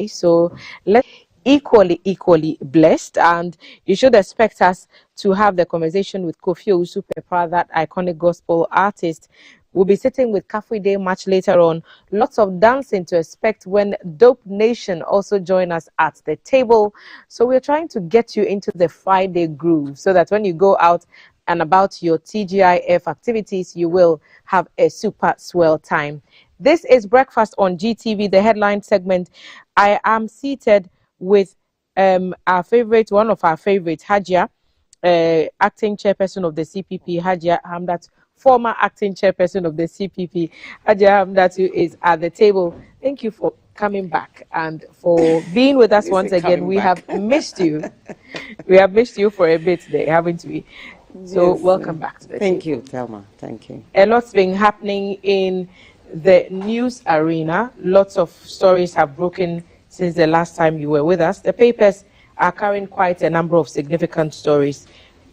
So let's equally blessed, and you should expect us to have the conversation with Kofi Owusu Pepa, that iconic gospel artist. We'll be sitting with Kafui Day much later on. Lots of dancing to expect when Dope Nation also join us at the table. So we're trying to get you into the Friday groove so that when you go out and about your TGIF activities, you will have a super swell time. This is Breakfast on GTV, the headline segment. I am seated with one of our favorites, Hajia, acting chairperson of the CPP, Hajia Hamdat, former acting chairperson of the CPP, Hajia Hamdat, who is at the table. Thank you for coming back and for being with us once again. We have missed you. We have missed you for a bit there, haven't we? So yes, welcome back to the Thank table. you, Thelma. Thank you. A lot's been happening in the news arena. Lots of stories have broken since the last time you were with us. The papers are carrying quite a number of significant stories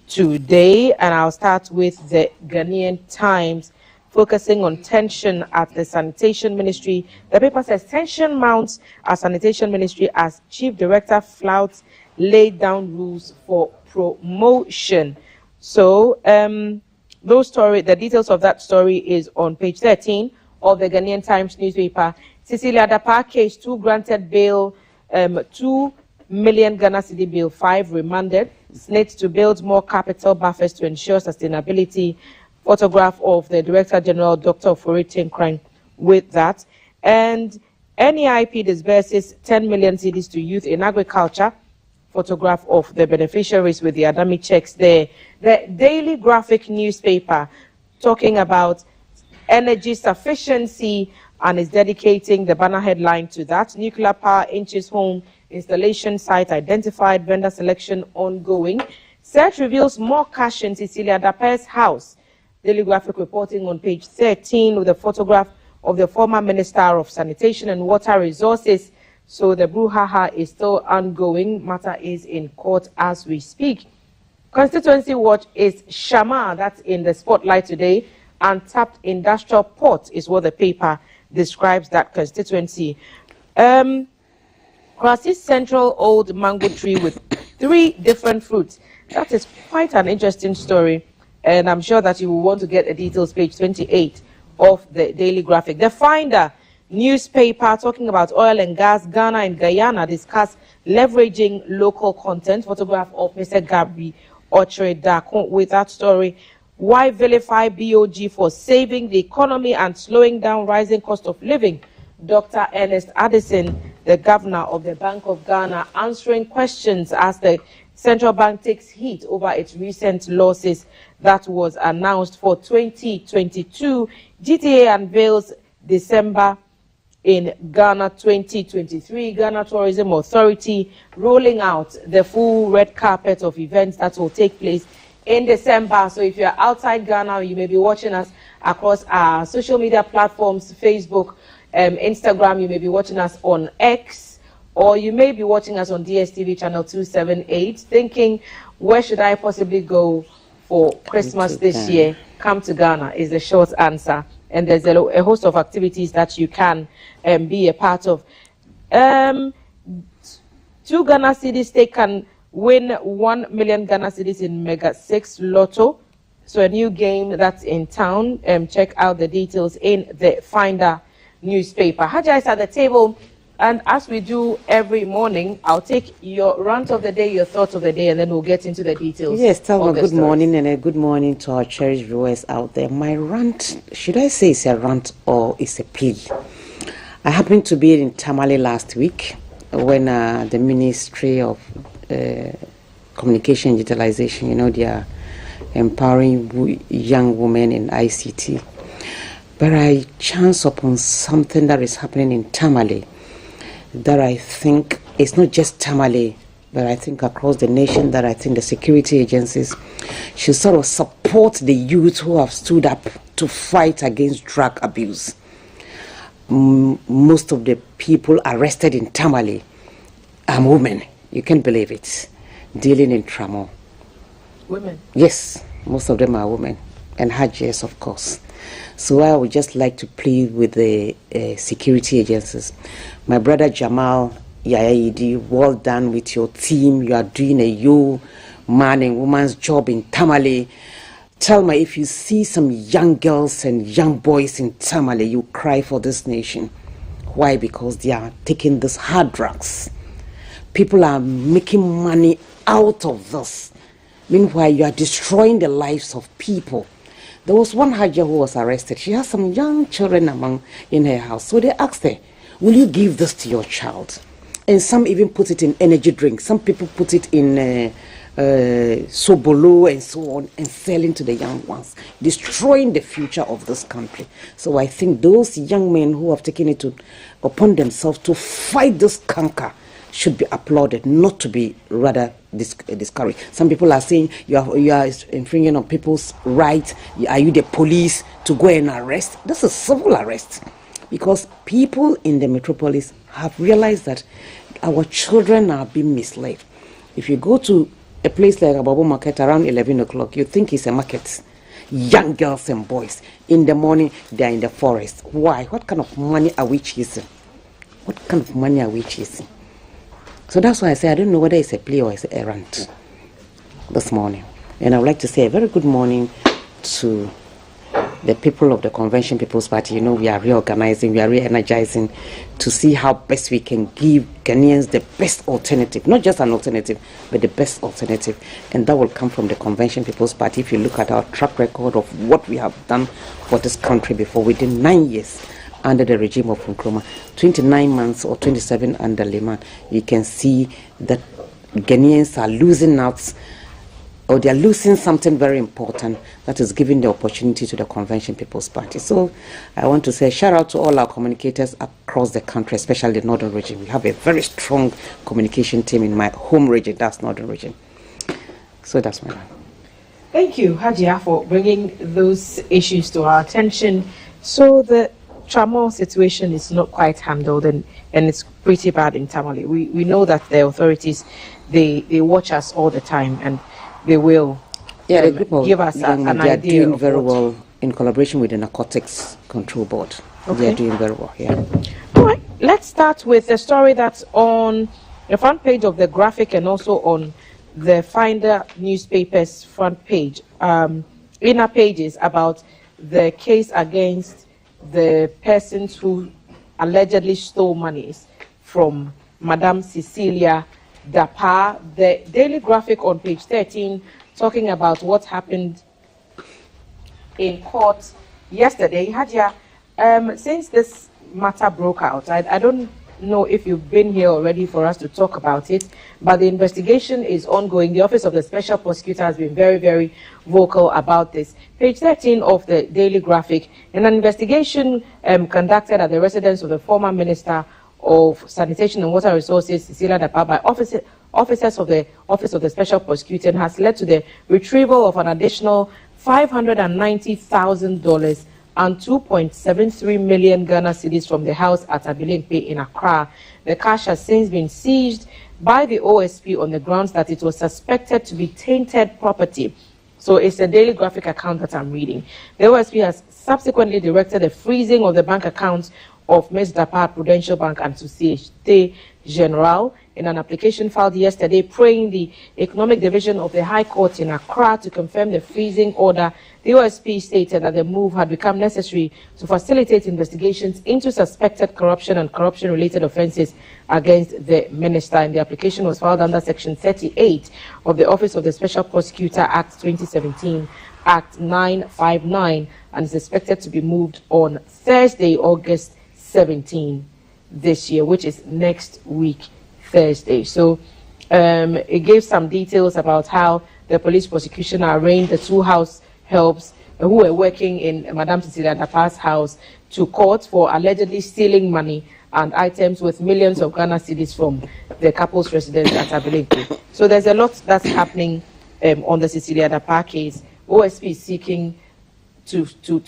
today, and I'll start with the Ghanaian Times, focusing on tension at the Sanitation Ministry. The paper says tension mounts at Sanitation Ministry as Chief Director flouts laid down rules for promotion. So the details of that story is on page 13 of the Ghanaian Times newspaper. Cecilia Dapa case, 2 granted bail, 2 million Ghana cedi bail, 5 remanded. SNIT to build more capital buffers to ensure sustainability. Photograph of the Director General, Dr. Ofori Tinkrang, with that. And NEIP disburses 10 million cedis to youth in agriculture. Photograph of the beneficiaries with the Adami checks there. The Daily Graphic newspaper talking about energy sufficiency and is dedicating the banner headline to that. Nuclear power inches home, installation site identified, vendor selection ongoing. Search reveals more cash in Cecilia Dapa's house. Daily Graphic reporting on page 13 with a photograph of the former Minister of Sanitation and Water Resources. So the brouhaha is still ongoing. Matter is in court as we speak. Constituency Watch is Shama, that's in the spotlight today. Untapped industrial port is what the paper describes that constituency. Krasi Central old mango tree with 3 different fruits. That is quite an interesting story, and I'm sure that you will want to get the details, page 28 of the Daily Graphic. The Finder newspaper talking about oil and gas. Ghana and Guyana discuss leveraging local content. Photograph of Mr. Gabri Ochre with that story. Why vilify BOG for saving the economy and slowing down rising cost of living? Dr. Ernest Addison, the governor of the Bank of Ghana, answering questions as the central bank takes heat over its recent losses that was announced for 2022. GTA unveils December in Ghana 2023. Ghana Tourism Authority rolling out the full red carpet of events that will take place in December. So if you're outside Ghana, you may be watching us across our social media platforms, Facebook, Instagram. You may be watching us on X, or you may be watching us on DSTV channel 278, thinking, where should I possibly go for Christmas this year? Come to Ghana is the short answer. And there's a host of activities that you can be a part of. 2 Ghana cedis, they can win 1 million Ghana cedis in Mega 6 Lotto. So a new game that's in town. Check out the details in the Finder newspaper. Hajia is at the table, and as we do every morning, I'll take your rant of the day, your thoughts of the day, and then we'll get into the details. Yes, Thelma, good morning, and a good morning to our cherished viewers out there. My rant, should I say it's a rant or it's a plea? I happened to be in Tamale last week when the Ministry of Communication and Digitalization, they are empowering young women in ICT. But I chance upon something that is happening in Tamale that I think is not just Tamale, but I think across the nation, that I think the security agencies should sort of support the youth who have stood up to fight against drug abuse. Most of the people arrested in Tamale are women. You can't believe it. Dealing in Tramo. Women? Yes, most of them are women. And Hajias, of course. So I would just like to plead with the security agencies. My brother Jamal Yaya, well done with your team. You are doing a man and woman's job in Tamale. Tell me, if you see some young girls and young boys in Tamale, you cry for this nation. Why? Because they are taking these hard drugs. People are making money out of this. Meanwhile, you are destroying the lives of people. There was one Hajia who was arrested. She has some young children in her house. So they asked her, will you give this to your child? And some even put it in energy drinks. Some people put it in sobolo and so on, and selling to the young ones, destroying the future of this country. So I think those young men who have taken it upon themselves to fight this canker should be applauded, not to be rather discouraged. Some people are saying you are infringing on people's rights. Are you the police to go and arrest? This is civil arrest, because people in the metropolis have realized that our children are being misled. If you go to a place like Ababo Market around 11 o'clock, you think it's a market. Young girls and boys, in the morning, they're in the forest. Why? What kind of money are we chasing? What kind of money are we chasing? So that's why I say I don't know whether it's a play or it's an errand this morning. And I would like to say a very good morning to the people of the Convention People's Party. You know, we are reorganizing, we are re-energizing to see how best we can give Ghanaians the best alternative, not just an alternative, but the best alternative. And that will come from the Convention People's Party. If you look at our track record of what we have done for this country before, within 9 years, under the regime of Nkrumah, 29 months or 27 under Liman, you can see that Ghanaians are losing out, or they are losing something very important, that is giving the opportunity to the Convention People's Party. So I want to say shout out to all our communicators across the country, especially the Northern region. We have a very strong communication team in my home region, that's Northern region. So that's my line. Thank you, Hajia, for bringing those issues to our attention. So the Tramor situation is not quite handled, and it's pretty bad in Tamale. We know that the authorities, they watch us all the time, and they will give us an idea. They are doing very well in collaboration with the Narcotics Control Board. Okay. They are doing very well, yeah. All right, let's start with a story that's on the front page of the Graphic and also on the Finder newspaper's front page, inner pages, about the case against the persons who allegedly stole monies from Madam Cecilia Dapaah. The Daily Graphic on page 13 talking about what happened in court yesterday. Hajia, since this matter broke out, I don't know if you've been here already for us to talk about it, but the investigation is ongoing. The Office of the Special Prosecutor has been very, very vocal about this. Page 13 of the Daily Graphic, in an investigation conducted at the residence of the former Minister of Sanitation and Water Resources, Cecilia Dapaah, by officers of the Office of the Special Prosecutor, has led to the retrieval of an additional $590,000 and 2.73 million Ghana cedis from the house at Abilimpe in Accra. The cash has since been seized by the OSP on the grounds that it was suspected to be tainted property. So it's a Daily Graphic account that I'm reading. The OSP has subsequently directed the freezing of the bank accounts of Ms. Dapaah, Prudential Bank and Societe Generale in an application filed yesterday, praying the Economic Division of the High Court in Accra to confirm the freezing order. The OSP stated that the move had become necessary to facilitate investigations into suspected corruption and corruption-related offences against the minister. And the application was filed under Section 38 of the Office of the Special Prosecutor Act 2017, Act 959, and is expected to be moved on Thursday, August 17 this year, which is next week, Thursday. So it gave some details about how the police prosecution arraigned the two house helps who were working in Madam Cecilia Dapaah's house to court for allegedly stealing money and items with millions of Ghana cedis from the couple's residence at Abilimpe. So there's a lot that's happening on the Cecilia Dapaah case. OSP is seeking to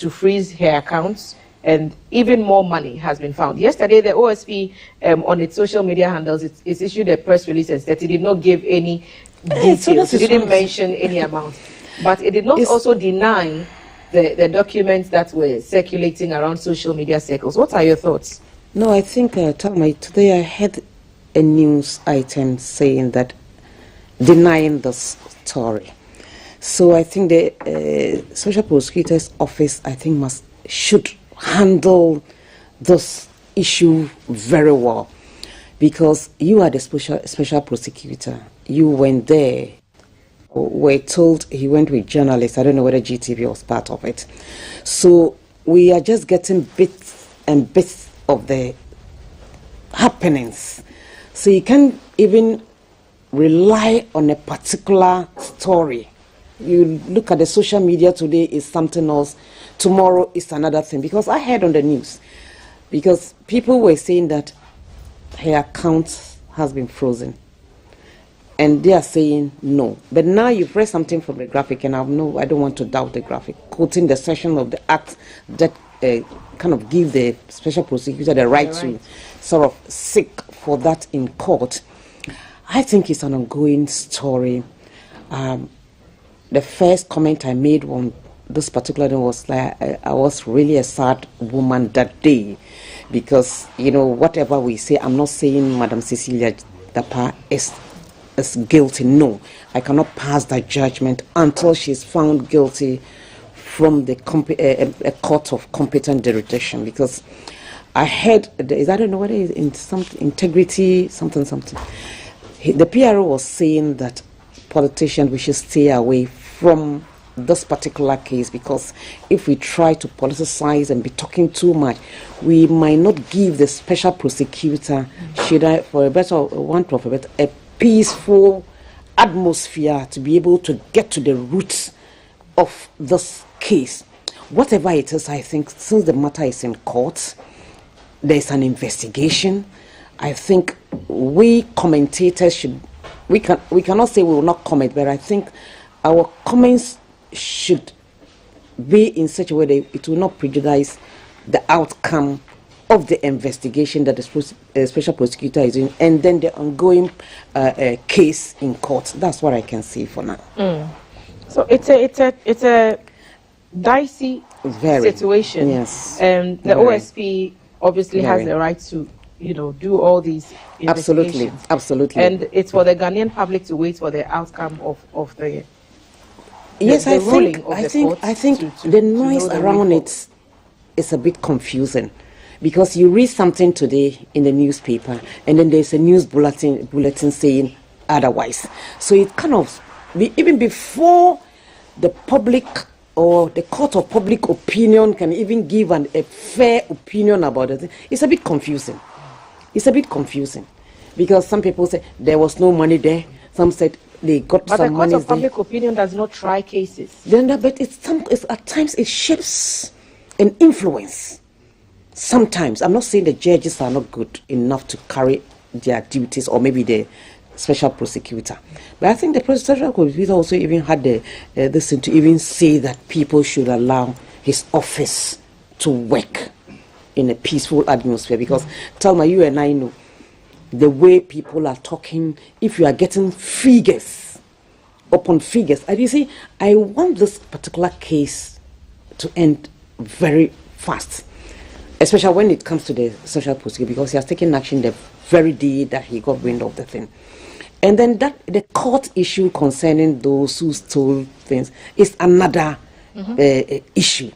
freeze her accounts, and even more money has been found. Yesterday, the OSP on its social media handles, it issued a press release and said it did not give any details. It didn't mention any amount. But it did not also deny the documents that were circulating around social media circles. What are your thoughts? No, I think, Talma, today I heard a news item saying that denying the story. So I think the Special Prosecutor's Office, I think, should handle this issue very well, because you are the special prosecutor. You went there. We're told he went with journalists. I don't know whether GTV was part of it. So we are just getting bits and bits of the happenings. So you can't even rely on a particular story. You look at the social media today is something else, tomorrow is another thing. Because I heard on the news, because people were saying that her account has been frozen, and they are saying no. But now you've read something from the graphic, and I don't want to doubt the graphic, quoting the section of the act that kind of give the special prosecutor the right to sort of seek for that in court. I think it's an ongoing story. The first comment I made on this particular thing was like, I was really a sad woman that day, because, whatever we say, I'm not saying Madam Cecilia Dapaah is guilty. No, I cannot pass that judgment until she's found guilty from the a court of competent jurisdiction. Because I heard, I don't know whether it's in some integrity, something. The PRO was saying that politicians, we should stay away from this particular case, because if we try to politicize and be talking too much, we might not give the special prosecutor, for a better want of a peaceful atmosphere to be able to get to the roots of this case. Whatever it is, I think since the matter is in court, there's an investigation. I think we commentators we cannot say we will not comment, but I think our comments should be in such a way that it will not prejudice the outcome of the investigation that the special prosecutor is doing, and then the ongoing case in court. That's what I can say for now. So it's a dicey situation. Yes. And the OSP obviously has the right to do all these investigations. Absolutely. And it's for the Ghanaian public to wait for the outcome of the yes, the ruling of the court. I think the noise around it is a bit confusing, because you read something today in the newspaper and then there's a news bulletin saying otherwise. So it kind of, even before the public or the court of public opinion can even give a fair opinion about it, it's a bit confusing. It's a bit confusing, because some people say there was no money there. Some said they got some money there. But the court of public opinion does not try cases. But it's at times it shapes an influence. Sometimes, I'm not saying the judges are not good enough to carry their duties, or maybe the special prosecutor. But I think the special prosecutor also even had this to even say that people should allow his office to work in a peaceful atmosphere. Because Thelma, you and I know the way people are talking. If you are getting figures upon figures, and you see, I want this particular case to end very fast, especially when it comes to the social prosecutor, because he has taken action the very day that he got wind of the thing. And then the court issue concerning those who stole things is another issue.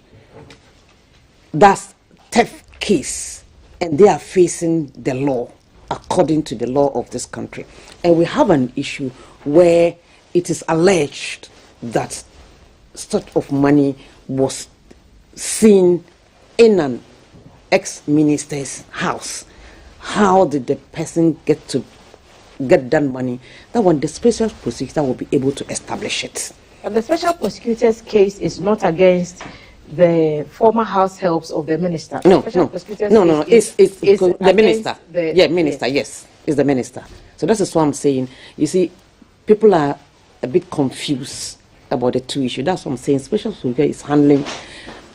That's theft case, and they are facing the law according to the law of this country. And we have an issue where it is alleged that sort of money was seen in an ex-minister's house. How did the person get that money? That one, the special prosecutor will be able to establish it. And the special prosecutor's case is not against the former house helps of the minister. No. It's the minister. Minister, yes. It's the minister. So that's what I'm saying. You see, people are a bit confused about the two issues. That's what I'm saying. Special prosecutor is handling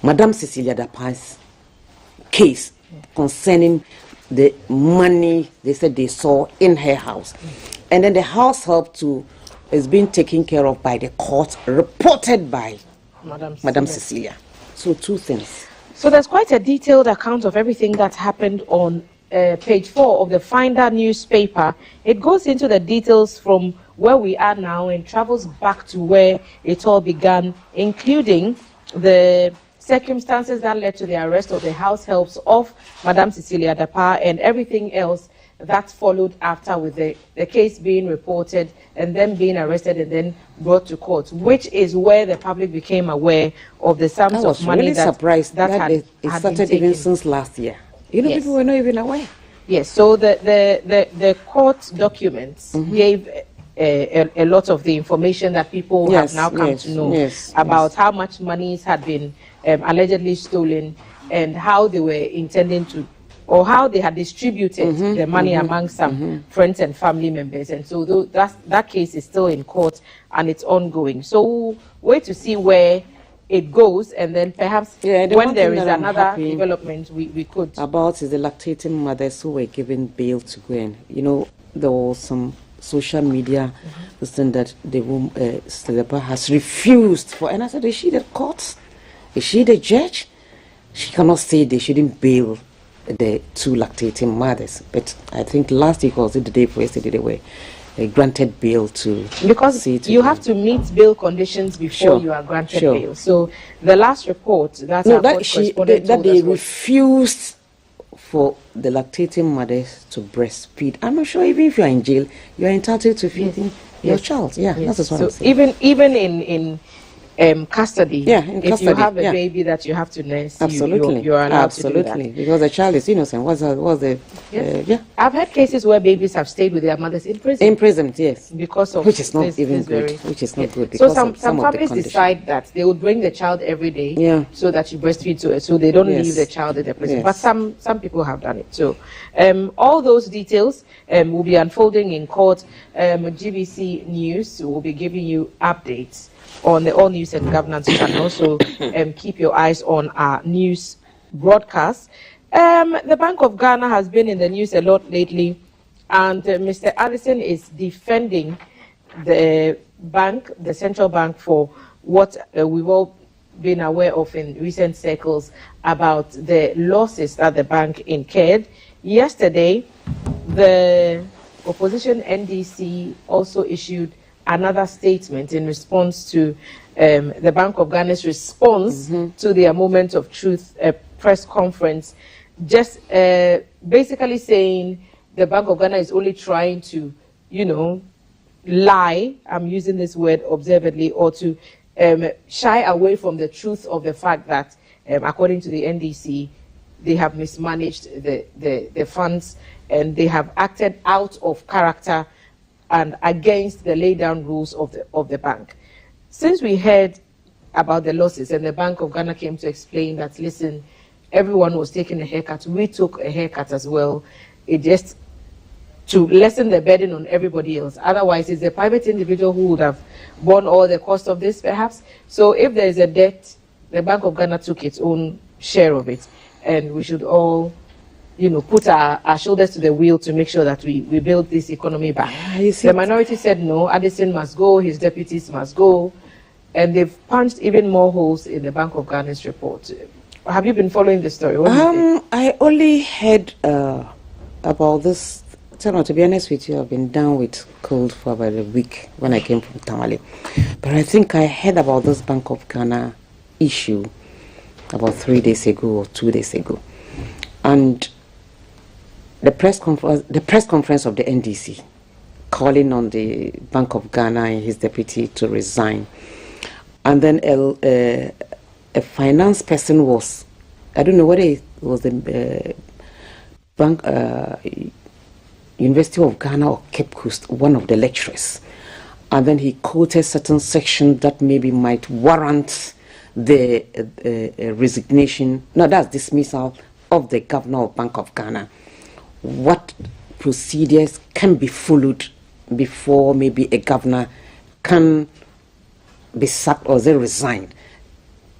Madam Cecilia Dapaah's case concerning the money they said they saw in her house. And then the house help is being taken care of by the court, reported by Madam Cecilia. So two things. So there's quite a detailed account of everything that happened on page 4 of the Finder newspaper, it goes into the details from where we are now and travels back to where it all began, including the circumstances that led to the arrest of the house helps of Madame Cecilia Dapaah and everything else that followed after, with the case being reported and then being arrested and then brought to court, which is where the public became aware of the sums of money really surprised that had started even since last year. You know, yes. People were not even aware. Yes, so the court documents gave a lot of the information that people have now come to know about how much monies had been allegedly stolen and how they were intending to, or how they had distributed the money among some friends and family members. And so that case is still in court and it's ongoing. So we'll wait to see where it goes, and then perhaps when there is another development, we could. About is the lactating mothers who were given bail to go in. You know, there was some social media saying that the woman, Dapaah, has refused for, and I said, is she the court? Is she the judge? She cannot say they shouldn't bail the 2 lactating mothers. But I think last week or the day before yesterday, they were granted bail to, because you have to meet bail conditions before you are granted bail. So the last report that they refused for the lactating mothers to breastfeed. I'm not sure, even if you are in jail, you are entitled to feeding your child. That's what I'm saying. Even in custody, if you have a baby that you have to nurse, absolutely, you are allowed to do that. Because the child is innocent. I've had cases where babies have stayed with their mothers in prison. Imprisoned, yes. Because of which is not even good. Which is not good. So some families decide that they would bring the child every day, so that you breastfeed to it, so they don't leave the child in the prison. But some people have done it. So all those details will be unfolding in court. GBC News will be giving you updates on the All News and Governance. You can also keep your eyes on our news broadcast. The Bank of Ghana has been in the news a lot lately, and Mr. Addison is defending the bank, the central bank, for what we've all been aware of in recent circles about the losses that the bank incurred. Yesterday, the opposition NDC also issued another statement in response to the Bank of Ghana's response to their Moment of Truth press conference, just basically saying the Bank of Ghana is only trying to, lie, I'm using this word observantly, or to shy away from the truth of the fact that, according to the NDC, they have mismanaged the funds and they have acted out of character and against the laid down rules of the bank. Since we heard about the losses and the Bank of Ghana came to explain that, listen, everyone was taking a haircut, we took a haircut as well. It just to lessen the burden on everybody else. Otherwise, it's a private individual who would have borne all the cost of this, perhaps. So if there is a debt, the Bank of Ghana took its own share of it, and we should all put our shoulders to the wheel to make sure that we build this economy back. The minority said no, Addison must go, his deputies must go, and they've punched even more holes in the Bank of Ghana's report. Have you been following the story? I only heard about this. To be honest with you, I've been down with cold for about a week when I came from Tamale. But I think I heard about this Bank of Ghana issue about 3 days ago or 2 days ago. And the press conference of the NDC calling on the Bank of Ghana and his deputy to resign. And then a finance person was, I don't know whether it was the bank, University of Ghana or Cape Coast, one of the lecturers. And then he quoted certain section that maybe might warrant the resignation, no, that's dismissal of the governor of Bank of Ghana. What procedures can be followed before maybe a governor can be sacked or they resign?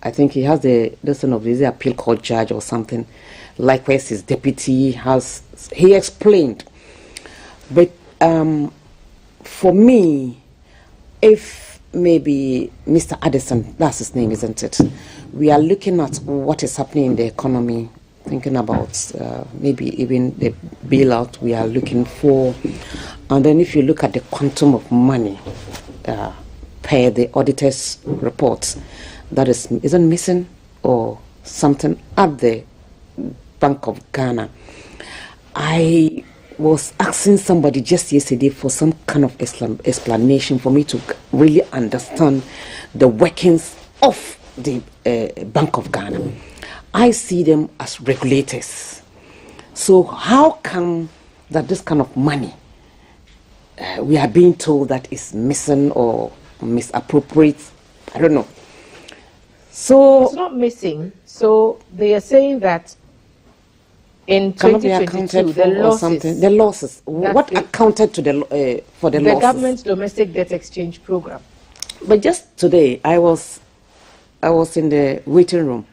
I think he has the appeal court judge or something. Likewise, his deputy he explained. But for me, if maybe Mr. Addison, that's his name, isn't it? We are looking at what is happening in the economy thinking about maybe even the bailout we are looking for. And then if you look at the quantum of money per the auditor's reports, that isn't missing or something at the Bank of Ghana. I was asking somebody just yesterday for some kind of explanation for me to really understand the workings of the Bank of Ghana. I see them as regulators. So how come that this kind of money we are being told that is missing or misappropriate? I don't know. So it's not missing. So they are saying that in 2022, the losses. What accounted to for the losses? The government's domestic debt exchange program. But just today, I was in the waiting room.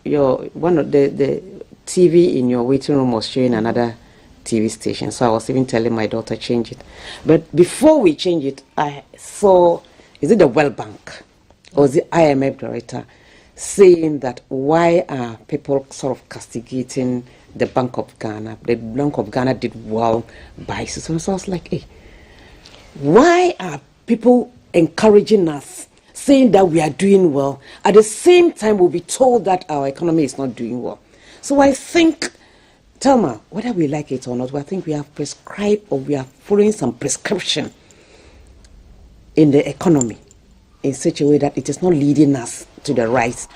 One of the TV in your waiting room was showing another TV station, so I was even telling my daughter change it. But before we change it, I saw, is it the World Bank or the IMF director saying that why are people sort of castigating the Bank of Ghana? The Bank of Ghana did well by so I was like, hey, why are people encouraging us, saying that we are doing well, at the same time we'll be told that our economy is not doing well? So I think, Thelma, whether we like it or not, I think we have prescribed or we are following some prescription in the economy in such a way that it is not leading us to the right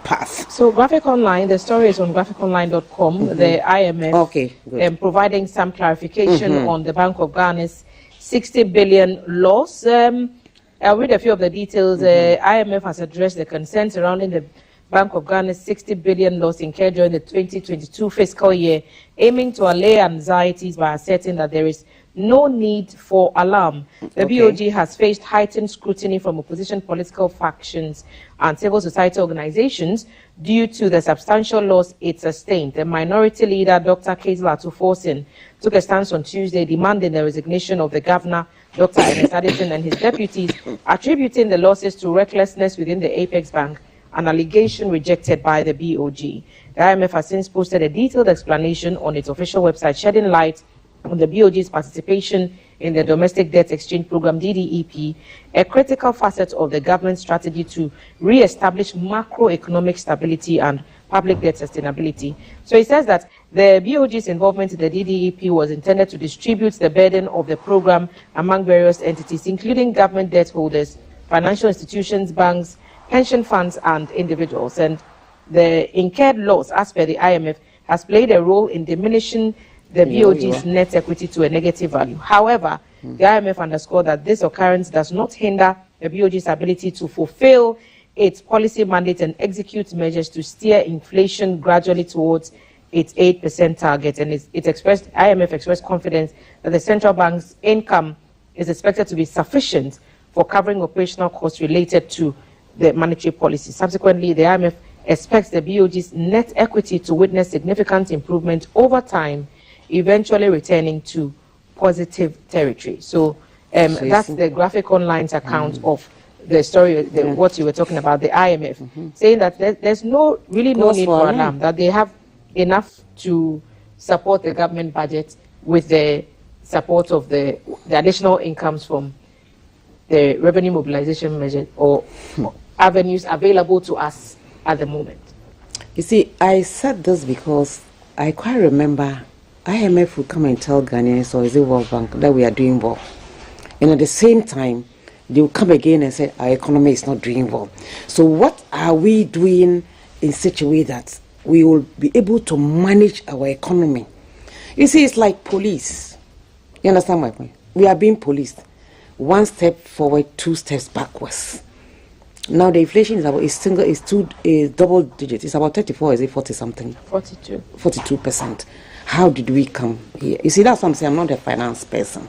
path. So Graphic Online, the story is on graphiconline.com, the IMF providing some clarification on the Bank of Ghana's 60 billion loss. I'll read a few of the details. IMF has addressed the concerns surrounding the Bank of Ghana's 60 billion loss incurred during the 2022 fiscal year, aiming to allay anxieties by asserting that there is no need for alarm. The BOG has faced heightened scrutiny from opposition political factions and civil society organizations due to the substantial loss it sustained. The minority leader, Dr. Kazla Atuforsen, took a stance on Tuesday demanding the resignation of the governor, Dr. Ernest Addison, and his deputies, attributing the losses to recklessness within the Apex Bank, an allegation rejected by the BOG. The IMF has since posted a detailed explanation on its official website, shedding light on the BOG's participation in the Domestic Debt Exchange Program, DDEP, a critical facet of the government's strategy to re-establish macroeconomic stability and public debt sustainability. So it says that the BOG's involvement in the DDEP was intended to distribute the burden of the program among various entities, including government debt holders, financial institutions, banks, pension funds, and individuals. And the incurred loss, as per the IMF, has played a role in diminishing the BOG's net equity to a negative value. However, the IMF underscored that this occurrence does not hinder the BOG's ability to fulfill its policy mandate and execute measures to steer inflation gradually towards its 8% target. And IMF expressed confidence that the central bank's income is expected to be sufficient for covering operational costs related to the monetary policy. Subsequently, the IMF expects the BOG's net equity to witness significant improvement over time, eventually returning to positive territory. So that's the Graphic Online's account of the story, what you were talking about, the IMF, saying that there's no need for alarm, that they have enough to support the government budget with the support of the additional incomes from the revenue mobilization measure or avenues available to us at the moment. You see, I said this because I quite remember IMF would come and tell Ghanaians, or is it World Bank, that we are doing well. And at the same time, they will come again and say our economy is not doing well. So what are we doing in such a way that we will be able to manage our economy? You see, it's like police. You understand my point? We are being policed. One step forward, two steps backwards. Now the inflation is double digit. It's about 34, is it 40 something? 42%. How did we come here? You see, that's what I'm saying. I'm not a finance person.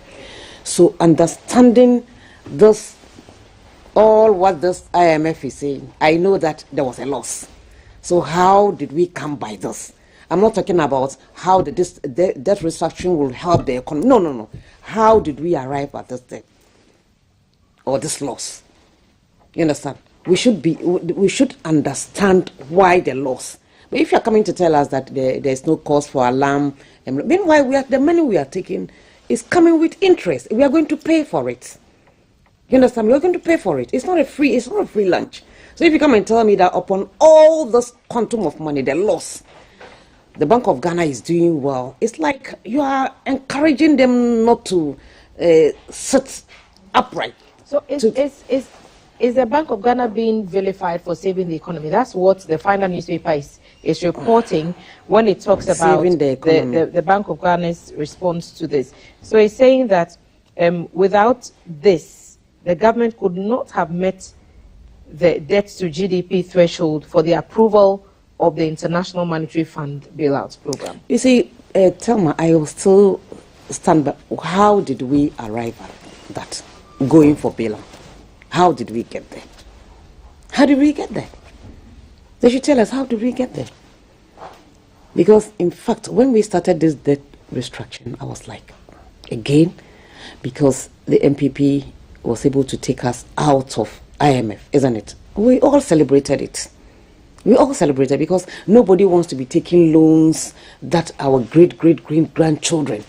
So understanding this, all what this IMF is saying, I know that there was a loss. So how did we come by this? I'm not talking about how debt restructuring will help the economy. No. How did we arrive at this debt or this loss? You understand? We should understand why the loss. But if you're coming to tell us that there's no cause for alarm, meanwhile, the money we are taking is coming with interest. We are going to pay for it. You understand? We are going to pay for it. It's not a free lunch. So if you come and tell me that upon all this quantum of money, the loss, the Bank of Ghana is doing well, it's like you are encouraging them not to sit upright. So is the Bank of Ghana being vilified for saving the economy? That's what the final newspaper is reporting when it talks about the Bank of Ghana's response to this. So it's saying that without this, the government could not have met the debt to GDP threshold for the approval of the International Monetary Fund bailout program. You see, Thelma, I will still stand by. How did we arrive at that, going for bailout? How did we get there? How did we get there? They should tell us, how did we get there? Because, in fact, when we started this debt restructuring, I was like, again, because the MPP was able to take us out of IMF, isn't it? We all celebrated it. We all celebrated because nobody wants to be taking loans that our great-great-grandchildren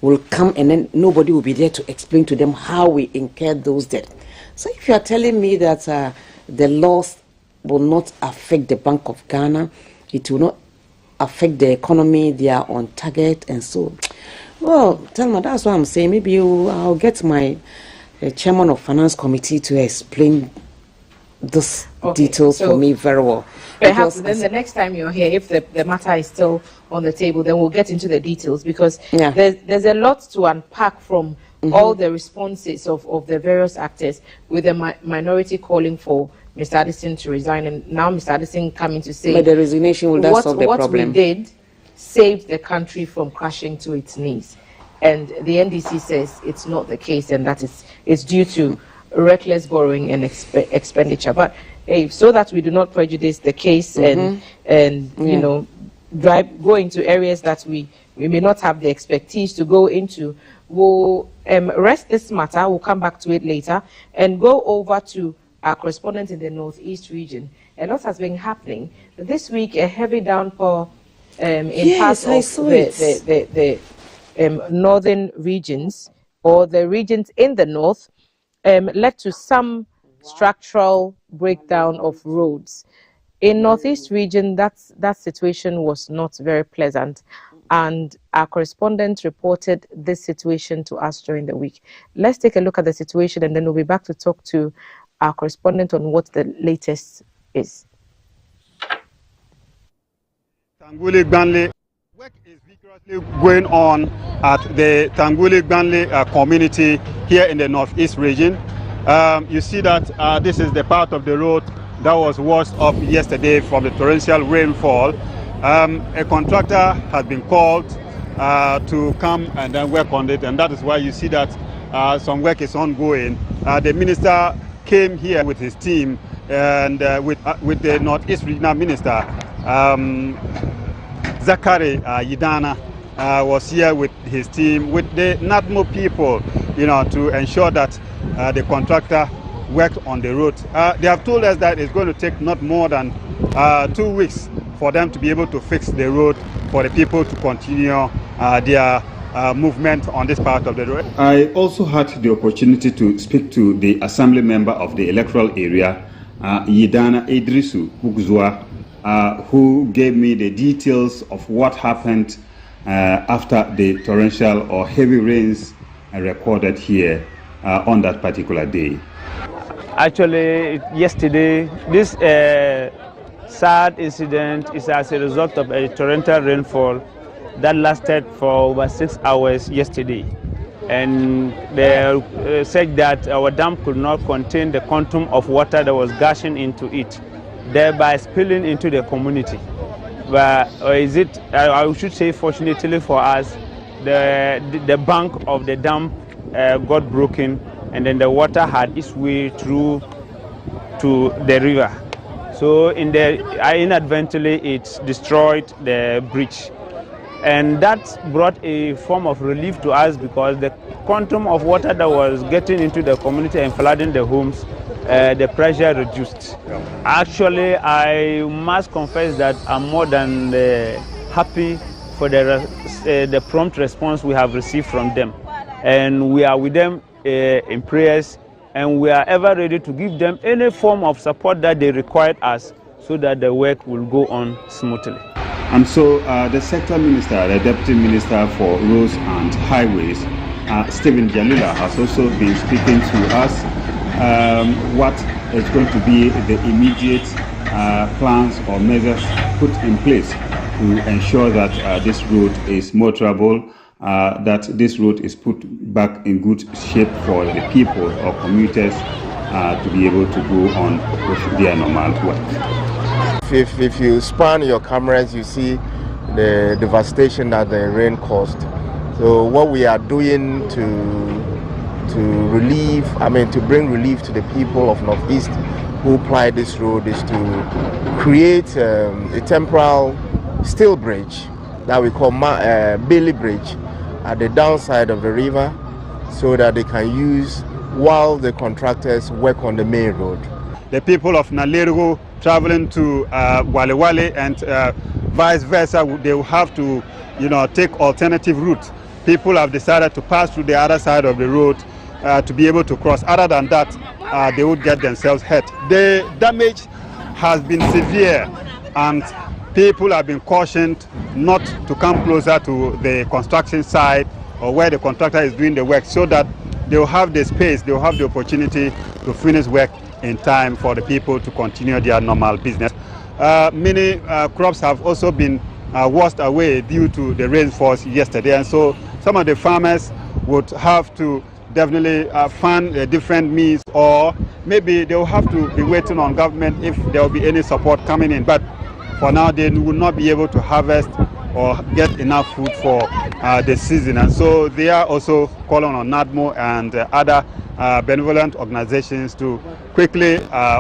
will come and then nobody will be there to explain to them how we incurred those debts. So if you are telling me that the loss will not affect the Bank of Ghana, it will not affect the economy, they are on target and so, well, Thelma, that's what I'm saying. Maybe I'll get my chairman of finance committee to explain this details for me very well. Perhaps then the next time you're here, if the matter is still on the table, then we'll get into the details, because there's a lot to unpack from all the responses of the various actors, with the minority calling for Mr. Addison to resign, and now Mr. Addison coming to say, but the resignation will not solve the problem. What we did saved the country from crashing to its knees. And the NDC says it's not the case, and that it's due to reckless borrowing and expenditure. But so that we do not prejudice the case and you know, go into areas that we may not have the expertise to go into, we'll rest this matter. We'll come back to it later and go over to our correspondent in the Northeast region. A lot has been happening this week. A heavy downpour in parts of the northern regions, or the regions in the north, led to some structural breakdown of roads. In Northeast region, that situation was not very pleasant, and our correspondent reported this situation to us during the week. Let's take a look at the situation, and then we'll be back to talk to our correspondent on what the latest is. Tangule-Gbanle, work is vigorously going on at the Tangule-Gbanle community here in the Northeast region. You see that this is the part of the road that was washed up yesterday from the torrential rainfall. A contractor has been called to come and then work on it, and that is why you see that some work is ongoing. The minister came here with his team, and with the Northeast Regional Minister, Zakari Yidana, was here with his team, with the NADMO people, you know, to ensure that the contractor worked on the road. They have told us that it's going to take not more than 2 weeks for them to be able to fix the road, for the people to continue their movement on this part of the road. I also had the opportunity to speak to the assembly member of the electoral area, Yidana Idrisu Bugzwa, who gave me the details of what happened after the torrential or heavy rains recorded here on that particular day. Actually, yesterday, this sad incident is as a result of a torrential rainfall that lasted for over 6 hours yesterday. And they said that our dam could not contain the quantum of water that was gushing into it, thereby spilling into the community. But I should say, fortunately for us, the bank of the dam got broken, and then the water had its way through to the river. So inadvertently it destroyed the bridge. And that brought a form of relief to us, because the quantum of water that was getting into the community and flooding the homes the pressure reduced. Actually, I must confess that I'm more than happy for the prompt response we have received from them. And we are with them in prayers, and we are ever ready to give them any form of support that they require us so that the work will go on smoothly. And so the sector minister, the deputy minister for roads and highways, Stephen Jalila, has also been speaking to us what is going to be the immediate plans or measures put in place to ensure that this road is motorable, that this road is put back in good shape for the people or commuters to be able to go on with their normal work. If you span your cameras, you see the devastation that the rain caused. So what we are doing to bring relief to the people of Northeast who ply this road is to create a temporal steel bridge that we call Bailey Bridge at the downside of the river, so that they can use while the contractors work on the main road. The people of Nalerigo traveling to Wale Wale and vice versa, they will have to, take alternative routes. People have decided to pass through the other side of the road to be able to cross. Other than that, they would get themselves hurt. The damage has been severe, and people have been cautioned not to come closer to the construction site or where the contractor is doing the work, so that they will have the space, they will have the opportunity to finish work in time for the people to continue their normal business. Many crops have also been washed away due to the rainfalls yesterday, and so some of the farmers would have to definitely find a different means, or maybe they will have to be waiting on government if there will be any support coming in. But for now, they will not be able to harvest or get enough food for the season, and so they are also calling on NADMO and other benevolent organizations to quickly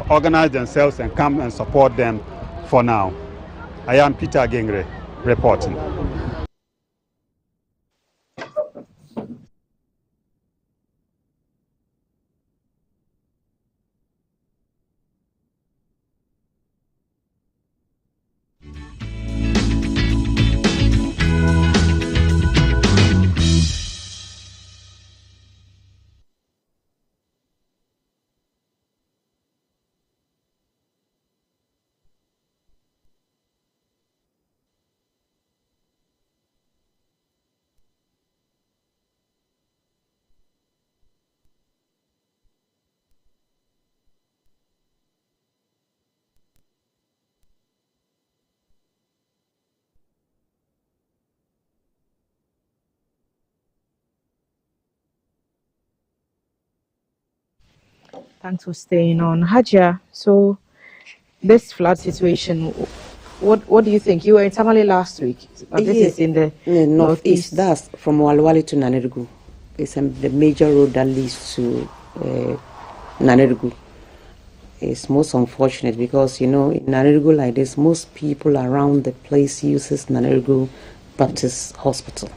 organize themselves and come and support them for now. I am Peter Gengre reporting. Thanks for staying on. Hajia, so this flood situation, what do you think? You were in Tamale last week, but this is in the northeast. That's from Walwali to Nalerigo. It's the major road that leads to Nalerigo. It's most unfortunate because, in Nalerigo like this, most people around the place uses Nalerigo Baptist Hospital.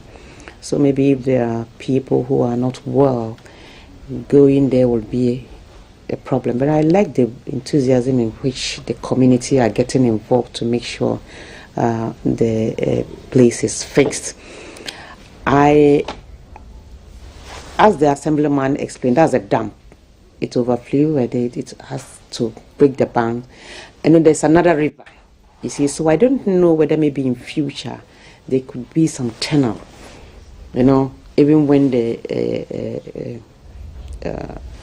So maybe if there are people who are not well, going there will be a problem. But I like the enthusiasm in which the community are getting involved to make sure the place is fixed. As the assemblyman explained, that's a dam. It overflew and it has to break the bank. And then there's another river, you see. So I don't know whether maybe in future there could be some tunnel, even when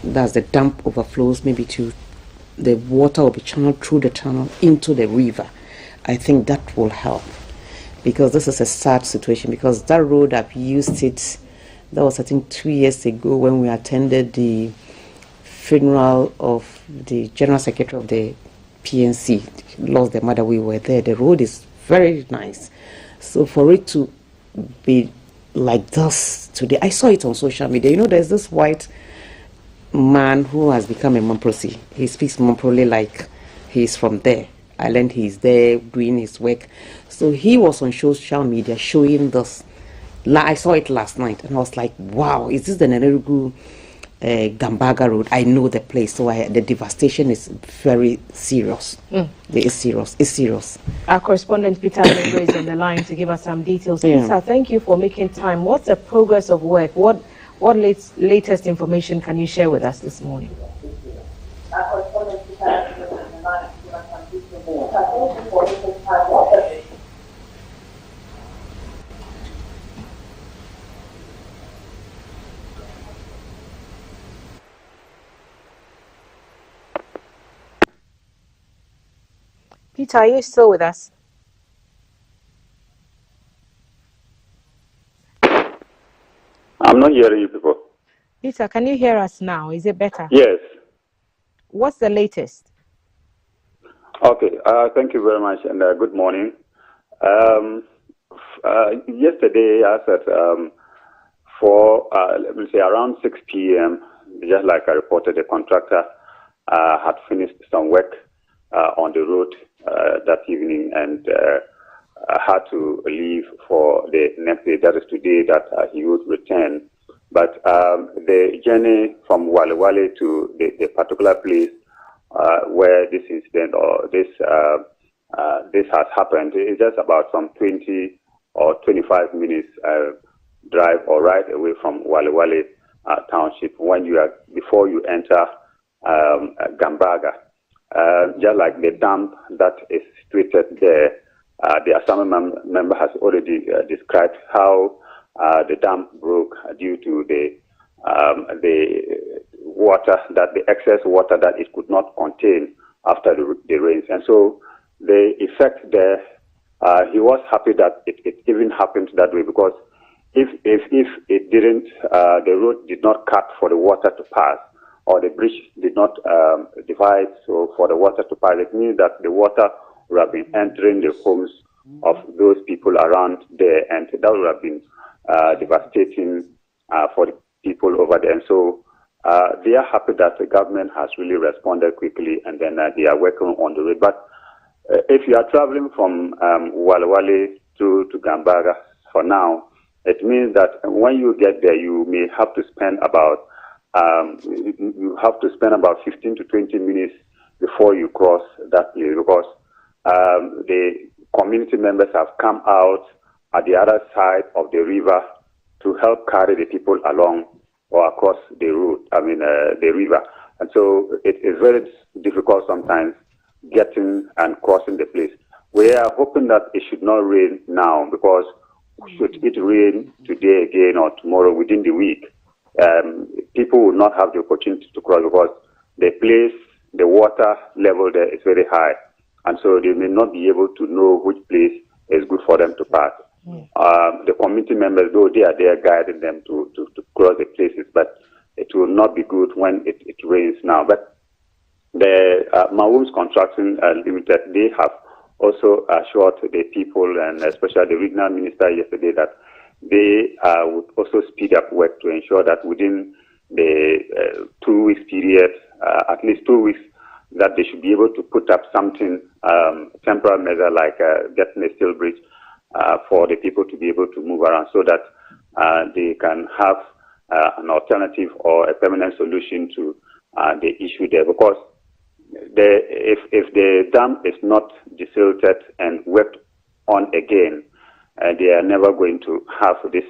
that's the dam overflows, maybe to the water will be channeled through the tunnel into the river. I think that will help, because this is a sad situation, because that road, I've used it. That was, I think, 2 years ago when we attended the funeral of the General Secretary of the PNC, lost their mother. We were there. The road is very nice. So for it to be like this today, I saw it on social media. There's this white man who has become a Mamprosi. He speaks Mamprole like he's from there. I learned he's there doing his work. So he was on social media showing this. I saw it last night and I was like, wow, is this the Nalerigo Gambaga Road. I know the place, so the devastation is very serious. It's serious. It's serious. Our correspondent Peter is on the line to give us some details. Peter, thank you for making time. What's the progress of work? What latest information can you share with us this morning? Our correspondent Peter is on the line to give us some details. Thank you for making time. Peter, are you still with us? I'm not hearing you people. Peter, can you hear us now? Is it better? Yes. What's the latest? Okay. Thank you very much, and good morning. Yesterday, as at let me say around 6 p.m., just like I reported, the contractor had finished some work on the road that evening and had to leave for the next day. That is today that he would return. But the journey from Wale Wale to the particular place where this incident or this has happened is just about some 20 or 25 minutes drive or ride away from Wale Wale township before you enter Gambaga. Just like the dam that is situated there, the assembly member has already described how the dam broke due to the water, the excess water that it could not contain after the rains. And so the effect there, he was happy that it even happened that way, because if it didn't, the road did not cut for the water to pass, or the bridge did not divide so for the water to pass, it means that the water would have been entering the homes of those people around there, and that would have been devastating for the people over there. And so they are happy that the government has really responded quickly, and then they are working on the road. But if you are traveling from Wale Wale to Gambaga for now, it means that when you get there, you may have to spend about 15 to 20 minutes before you cross that place, because the community members have come out at the other side of the river to help carry the people along or across the road, the river. And so it is very difficult sometimes getting and crossing the place. We are hoping that it should not rain now, because should it rain today again or tomorrow within the week, people will not have the opportunity to cross, because the place, the water level there is very high. And so they may not be able to know which place is good for them to pass. The community members, though, they are there guiding them to cross the places, but it will not be good when it rains now. But the Mawums Construction Limited, they have also assured the people, and especially the regional minister yesterday, that they would also speed up work to ensure that within the 2 weeks period, at least 2 weeks, that they should be able to put up something, temporary measure like getting a steel bridge for the people to be able to move around, so that they can have an alternative or a permanent solution to the issue there. Because if the dam is not desilted and worked on again, they are never going to have this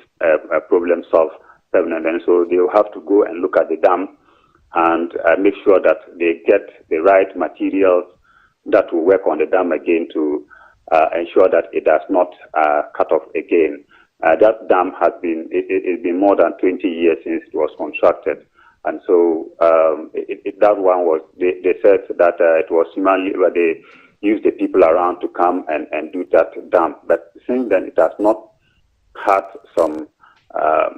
problem solved permanently. And so they will have to go and look at the dam and make sure that they get the right materials that will work on the dam again to ensure that it does not cut off again. That dam has been, it's been more than 20 years since it was constructed. And so that one was, they said that it was humanly, where they used the people around to come and do that dam. But since then, it has not had some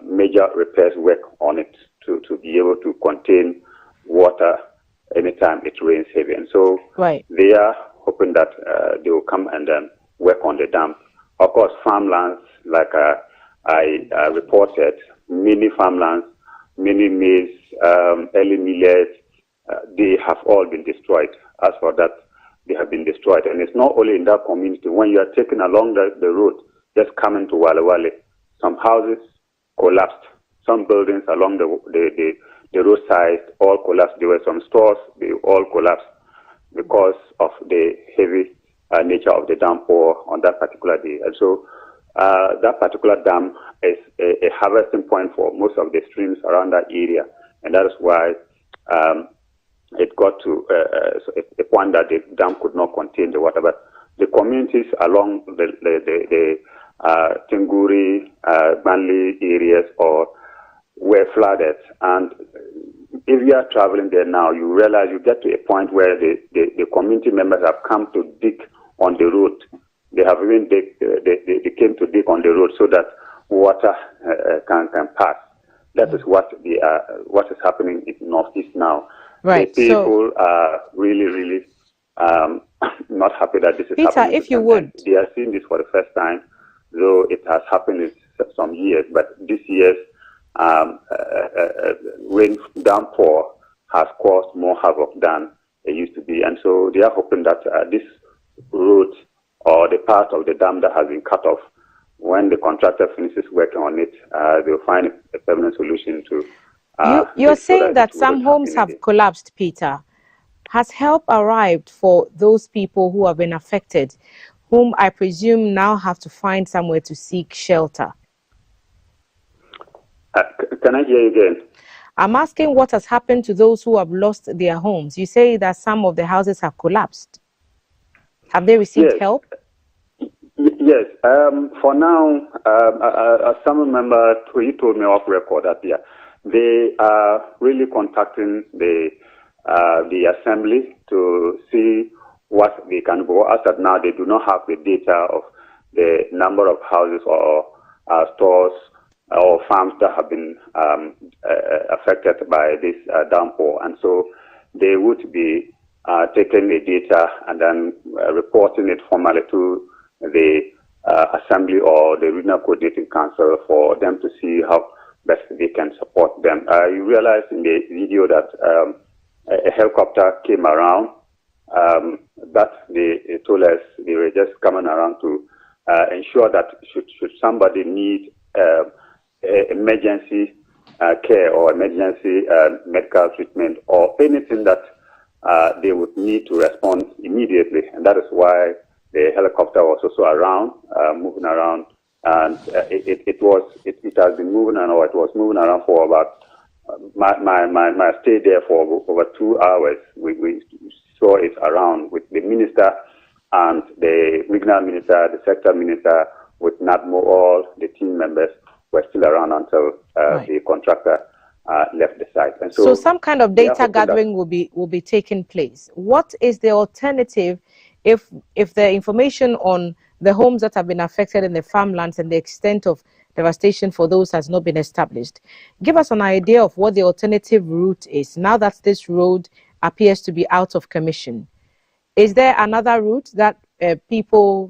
major repairs work on it to be able to contain water anytime it rains heavy. And so they are hoping that they will come and work on the dam. Of course, farmlands, like I reported, many farmlands, many maize, early millets, they have all been destroyed. As for that, they have been destroyed. And it's not only in that community. When you are taking along the road, just coming to Wale Wale, some houses collapsed. Some buildings along the road roadside all collapsed. There were some stores, they all collapsed because of the heavy nature of the downpour on that particular day. And so that particular dam is a harvesting point for most of the streams around that area. And that is why it got to a point that the dam could not contain the water. But the communities along the Tinguri, Banli areas were flooded. And if you are traveling there now, you realize you get to a point where the community members have come to dig on the road. They have even they came to dig on the road so that water can pass. That is what is happening in Northeast now. Right. The people are really not happy that this is Peter, happening. if you would. They are seeing this for the first time, though it has happened in some years. But this year's rain downpour has caused more havoc than it used to be. And so they are hoping that this road or the part of the dam that has been cut off, when the contractor finishes working on it, they'll find a permanent solution to... You're saying that some homes have collapsed, Peter. Has help arrived for those people who have been affected, whom I presume now have to find somewhere to seek shelter? Can I hear you again? I'm asking what has happened to those who have lost their homes. You say that some of the houses have collapsed. Have they received help? Yes. For now, some member, he told me off record that they are really contacting the assembly to see what they can go. As of now, they do not have the data of the number of houses or stores or farms that have been affected by this downpour. And so they would be taking the data and then reporting it formally to the assembly or the regional coordinating council for them to see how best they can support them. You realize in the video that a helicopter came around, that they told us they were just coming around to ensure that should somebody need emergency care or emergency medical treatment or anything that they would need to respond immediately. And that is why the helicopter was also around, moving around. And it has been moving around, or it was moving around for about my stay there for over 2 hours. We saw it around with the minister and the regional minister, the sector minister, with NADMO. All the team members were still around until the contractor left the site. And so some kind of data gathering will be taking place. What is the alternative if the information on the homes that have been affected in the farmlands and the extent of devastation for those has not been established? Give us an idea of what the alternative route is now that this road appears to be out of commission. Is there another route that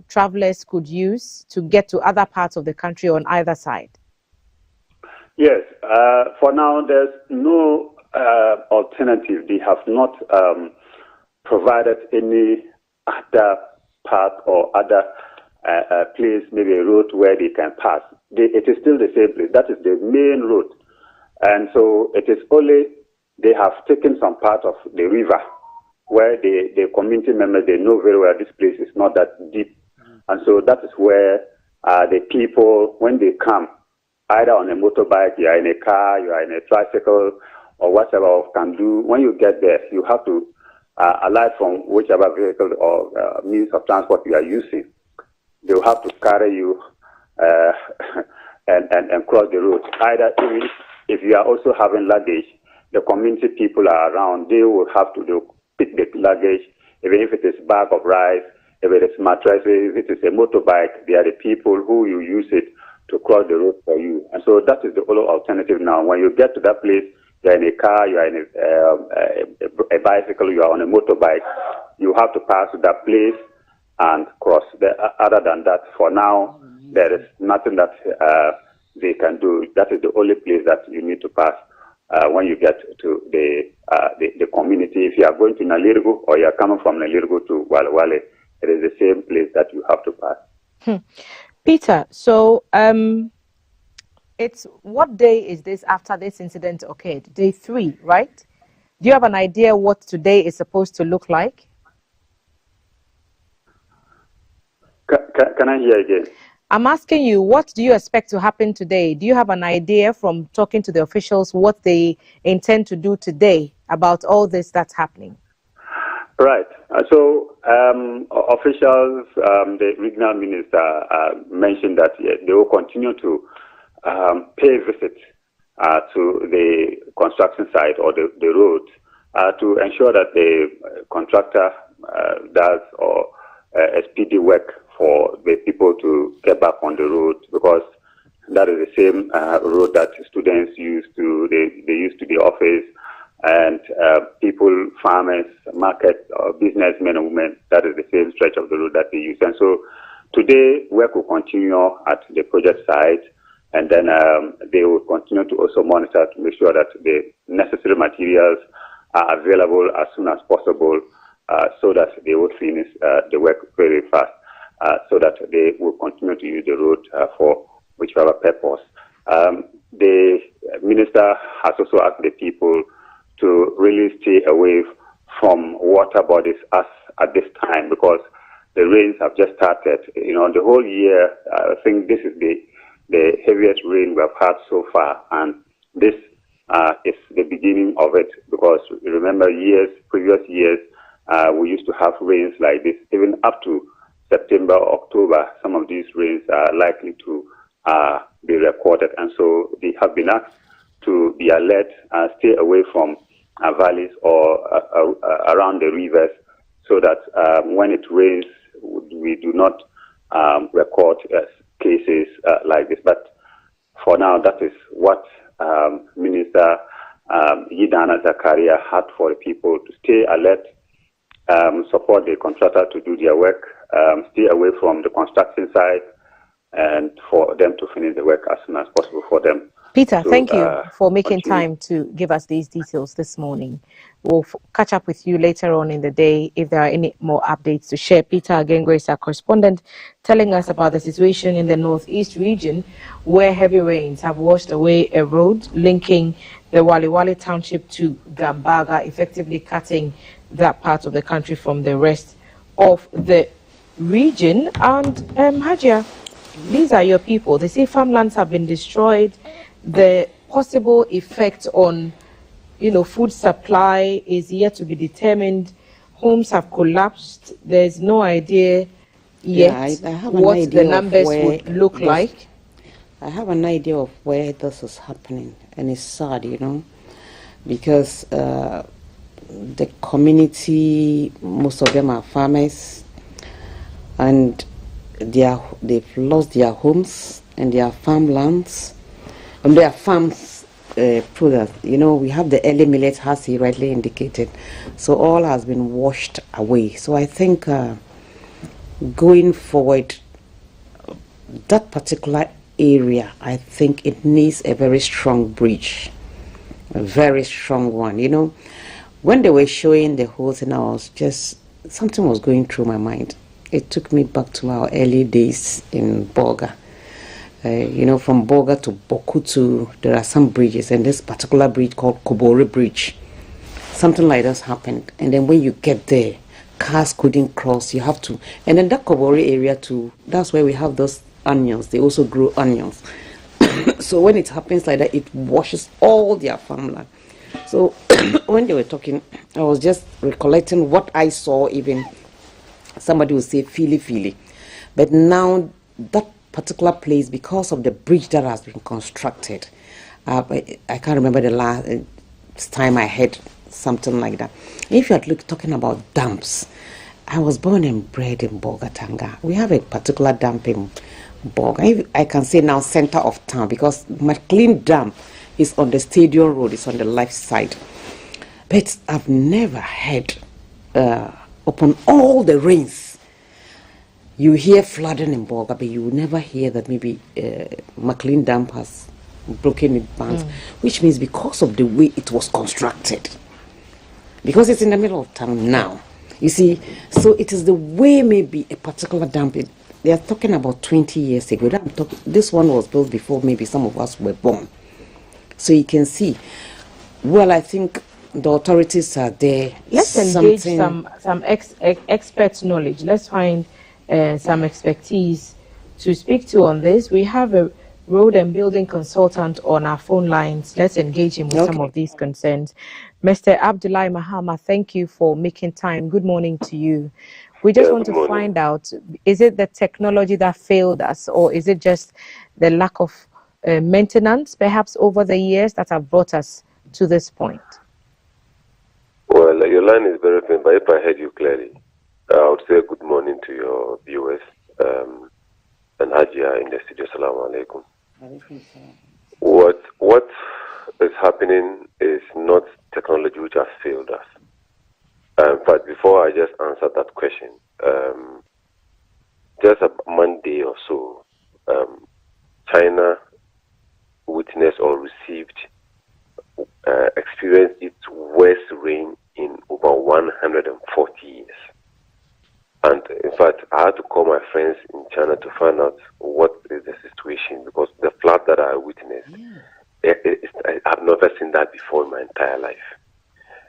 travelers could use to get to other parts of the country on either side? Yes. For now, there's no alternative. They have not provided any other path or other place, maybe a road where they can pass. It is still the same place. That is the main road. And so it is only they have taken some part of the river where the community members, they know very well this place is not that deep. And so that is where the people, when they come, either on a motorbike, you are in a car, you are in a tricycle, or whatever can do. When you get there, you have to alight from whichever vehicle or means of transport you are using. They will have to carry you and cross the road. Either if you are also having luggage, the community people are around, they will have to pick the luggage, even if it is bag of rice, if it is mattress, if it is a motorbike, they are the people who you use it to cross the road for you. And so that is the only alternative now. When you get to that place, you are in a car, you are in a bicycle, you are on a motorbike, you have to pass to that place and cross. Other than that, for now, there is nothing that they can do. That is the only place that you need to pass when you get to the community. If you are going to Nalirgu or you are coming from Nalirgu to Walewale, it is the same place that you have to pass. Peter, so It's what day is this after this incident occurred? Day 3, right? Do you have an idea what today is supposed to look like? Can I hear again? I'm asking you, what do you expect to happen today? Do you have an idea from talking to the officials what they intend to do today about all this that's happening? Right. So officials, the regional minister mentioned that they will continue to pay visits to the construction site or the road to ensure that the contractor does a speedy work for the people to get back on the road, because that is the same road that students use to they use to the office, and people, farmers, market, businessmen and women, that is the same stretch of the road that they use. And so today work will continue at the project site, and then they will continue to also monitor to make sure that the necessary materials are available as soon as possible, so that they will finish the work very fast, so that they will continue to use the road for whichever purpose. The minister has also asked the people to really stay away from water bodies at this time, because the rains have just started. You know, the whole year, I think this is the heaviest rain we have had so far, and this is the beginning of it, because remember previous years, we used to have rains like this, even up to September, October. Some of these rains are likely to be recorded, and so they have been asked to be alert, stay away from valleys or around the rivers, so that when it rains, we do not record cases like this. But for now, that is what Minister Yidana Zakaria had for the people: to stay alert, support the contractor to do their work, stay away from the construction site, and for them to finish the work as soon as possible for them. Peter, thank you for making time to give us these details this morning. We'll catch up with you later on in the day if there are any more updates to share. Peter Agengwe is our correspondent, telling us about the situation in the northeast region, where heavy rains have washed away a road linking the Waliwali township to Gambaga, effectively cutting that part of the country from the rest of the region. And Hajia, these are your people. They say farmlands have been destroyed. The possible effect on, food supply is yet to be determined. Homes have collapsed. There's no idea yet what the numbers would look like. I have an idea of where this is happening, and it's sad, because the community, most of them are farmers, and they've lost their homes and their farmlands. And their farms products, we have the early millet, as he rightly indicated. So all has been washed away. So I think going forward, that particular area, I think it needs a very strong bridge, a very strong one. When they were showing the whole thing, something was going through my mind. It took me back to our early days in Boga. From Boga to Bokutu, there are some bridges, and this particular bridge called Kobori Bridge, something like this happened. And then when you get there, cars couldn't cross, you have to. And then that Kobori area too, that's where we have those onions. They also grow onions. So when it happens like that, it washes all their farmland. So when they were talking, I was just recollecting what I saw. Even somebody would say fili. But now that particular place, because of the bridge that has been constructed, I can't remember the last time I heard something like that. If you're talking about dams, I was born and bred in Bogatanga. We have a particular dam in Boga. I can say now center of town, because McLean Dam is on the Stadium Road, it's on the left side. But I've never heard, upon all the rains, you hear flooding in Boga, but you will never hear that maybe McLean Dam has broken its bands, which means because of the way it was constructed, because it's in the middle of town now, you see. So it is the way maybe a particular dam they are talking about 20 years ago. This one was built before maybe some of us were born. So you can see, well, I think the authorities are there. Let's engage some expert knowledge. Let's find some expertise to speak to on this. We have a road and building consultant on our phone lines. Let's engage him with some of these concerns. Mr. Abdullahi Mahama, thank you for making time. Good morning to you. We just want to find out, is it the technology that failed us, or is it just the lack of maintenance, perhaps over the years, that have brought us to this point? Well, your line is very thin, but if I heard you clearly, I would say good morning to your viewers and Hajia in the studio. Assalamu alaikum. What is happening is not technology which has failed us. But before I just answer that question, just a Monday or so, China witnessed or received, experienced its worst rain in over 140 years. And in fact, I had to call my friends in China to find out what is the situation, because the flood that I witnessed, I've never seen that before in my entire life.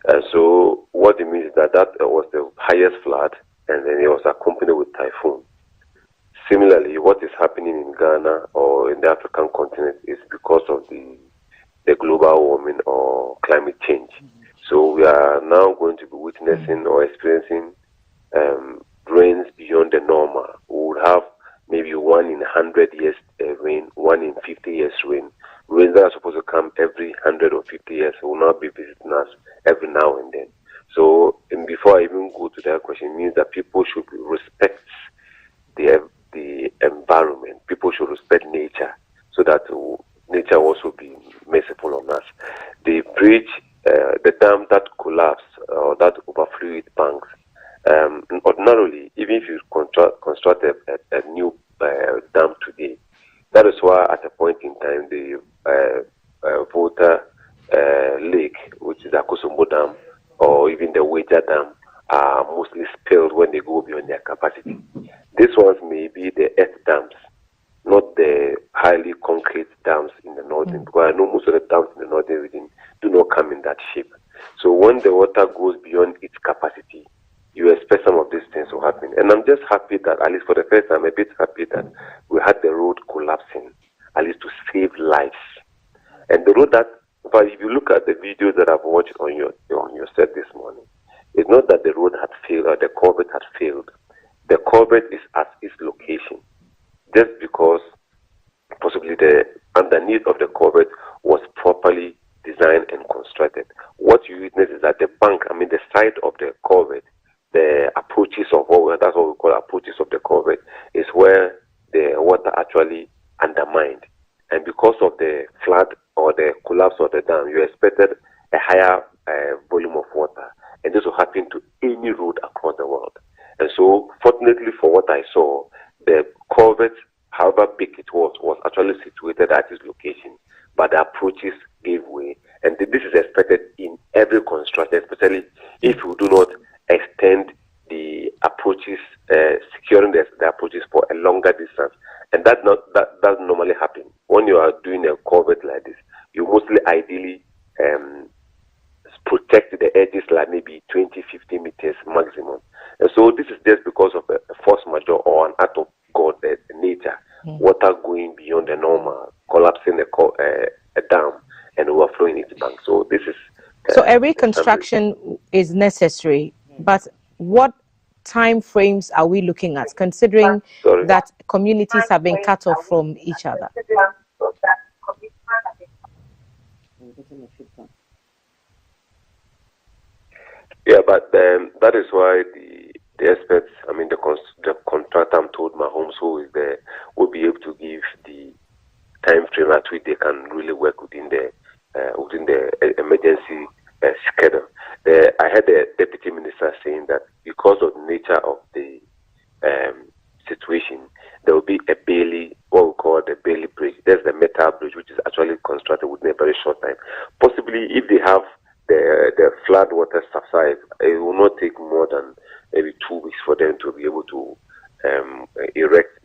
And so what it means is that was the highest flood, and then it was accompanied with typhoon. Similarly, what is happening in Ghana or in the African continent is because of the global warming or climate change. So we are now going to be witnessing or experiencing rains beyond the normal. We would have maybe 1 in 100 years rain, 1 in 50 years rain. Rains that are supposed to come every 100 or 50 years will not be visiting us every now and then. So, and before I even go to that question, it means that people should respect the environment. People should respect nature, so that nature will also be merciful on us. The bridge, the dam that collapsed or that overflowed banks, ordinarily, even if you construct a new dam today, that is why at a point in time the Volta Lake, which is the Akosombo Dam, or even the Weja Dam, are mostly spilled when they go beyond their capacity. These ones may be the earth dams, not the highly concrete dams in the northern, because I know most of the dams in the northern region do not come in that shape. So when the water goes beyond its capacity, you expect some of these things to happen. And I'm just happy that, at least for the first time, a bit happy that we had the road collapsing, at least to save lives. And the road that, but if you look at the videos that I've watched on your set this morning, it's not that the road had failed or the culvert had failed. The culvert is at its location, just because possibly the underneath of the culvert was properly designed and constructed. What you witness is that the bank, the side of the culvert, the approaches of that's what we call approaches of the culvert, is where the water actually undermined. And because of the flood or the collapse of the dam, you expected a higher volume of water. And this will happen to any road across the world. And so, fortunately for what I saw, the culvert, however big it was actually situated at its location. But the approaches gave way. And this is expected in every construction, especially if you do not extend the approaches, securing the approaches for a longer distance. And that doesn't normally happen. When you are doing a culvert like this, you mostly ideally protect the edges like maybe 20, 50 meters maximum. And so this is just because of a force majeure or an act of God, nature, water going beyond the normal, collapsing a dam and overflowing its bank. So this is... so a reconstruction is necessary, but what time frames are we looking at, considering that communities have been cut off from each other? Yeah, but that is why the experts, the contractor, I'm told, Mahomes, who is there, will be able to give the time frame at which they can really work within the emergency schedule. I heard the deputy minister saying that because of the nature of the situation, there will be a Bailey, what we call the Bailey Bridge. There's the metal bridge, which is actually constructed within a very short time. Possibly, if they have the flood water subside, it will not take more than maybe 2 weeks for them to be able to erect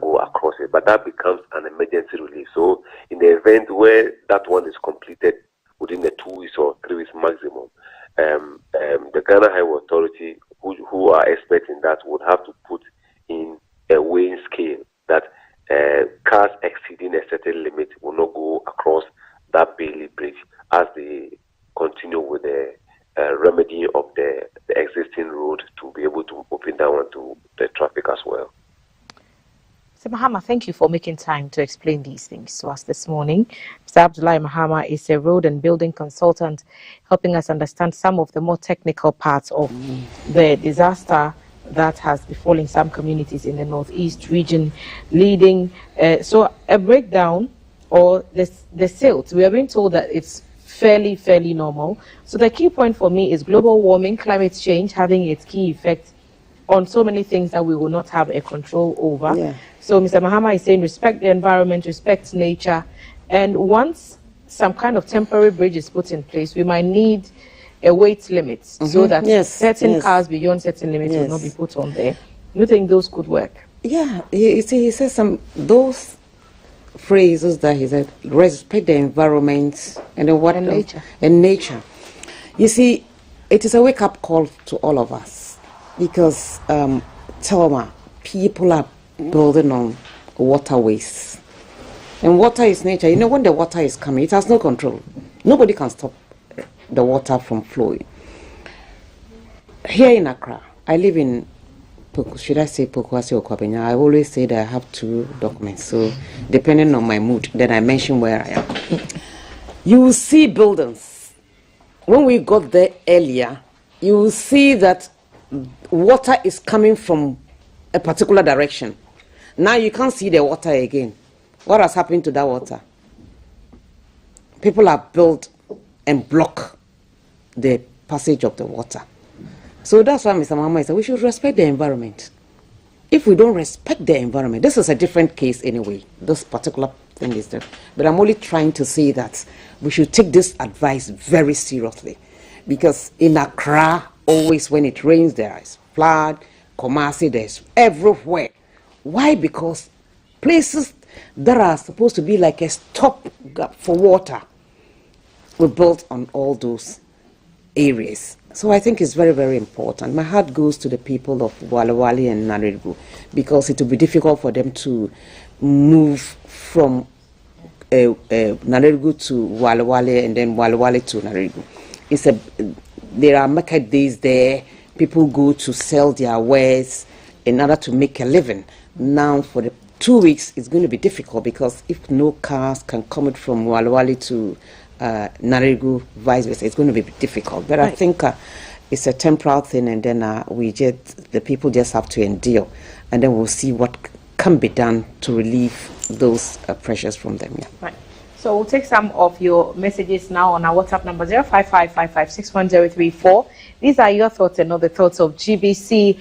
go across it. But that becomes an emergency relief. So in the event where that one is completed within the 2 weeks or 3 weeks maximum, the Ghana Highway Authority, who are experts in that, would have to put in a weighing scale that cars exceeding a certain limit will not go across that Bailey Bridge as they continue with the remedy of the existing road to be able to open that one to the traffic as well. Mr. Mahama, thank you for making time to explain these things to us this morning. Mr. Abdullahi Mahama is a road and building consultant, helping us understand some of the more technical parts of the disaster that has befallen some communities in the Northeast region, leading so a breakdown or the silt. We are being told that it's fairly normal. So the key point for me is global warming, climate change having its key effects on so many things that we will not have a control over. Yeah. So Mr. Mahama is saying respect the environment, respect nature, and once some kind of temporary bridge is put in place, we might need a weight limit so that certain cars beyond certain limits will not be put on there. Do you think those could work? Yeah, you see, he says those phrases that he said, respect the environment and nature. And nature. You see, it is a wake-up call to all of us because, Telma, people are building on waterways. And water is nature. You know, when the water is coming, it has no control. Nobody can stop the water from flowing. Here in Accra, I live in should I say Pokuase or Kwabenya? I always say that I have 2 documents. So depending on my mood, then I mention where I am. You will see buildings. When we got there earlier, you will see that water is coming from a particular direction. Now you can't see the water again. What has happened to that water? People have built and block the passage of the water. So that's why Mr. Mahama said we should respect the environment. If we don't respect the environment, this is a different case anyway. This particular thing is there. But I'm only trying to say that we should take this advice very seriously. Because in Accra, always when it rains, there is flood, Kumasi, there's everywhere. Why? Because places that are supposed to be like a stopgap for water were built on all those areas. So I think it's very important. My heart goes to the people of Walawali and Naregu because it will be difficult for them to move from Naregu to Walawali and then Walawali to Naregu. There are market days there. People go to sell their wares in order to make a living. Now for the 2 weeks, it's going to be difficult because if no cars can come from Walawali to Naregu, vice versa, it's going to be difficult. But right. I think it's a temporal thing, and then the people just have to endure, and then we'll see what can be done to relieve those pressures from them. Yeah. Right. So we'll take some of your messages now on our WhatsApp number 05555610034. These are your thoughts and not the thoughts of GBC.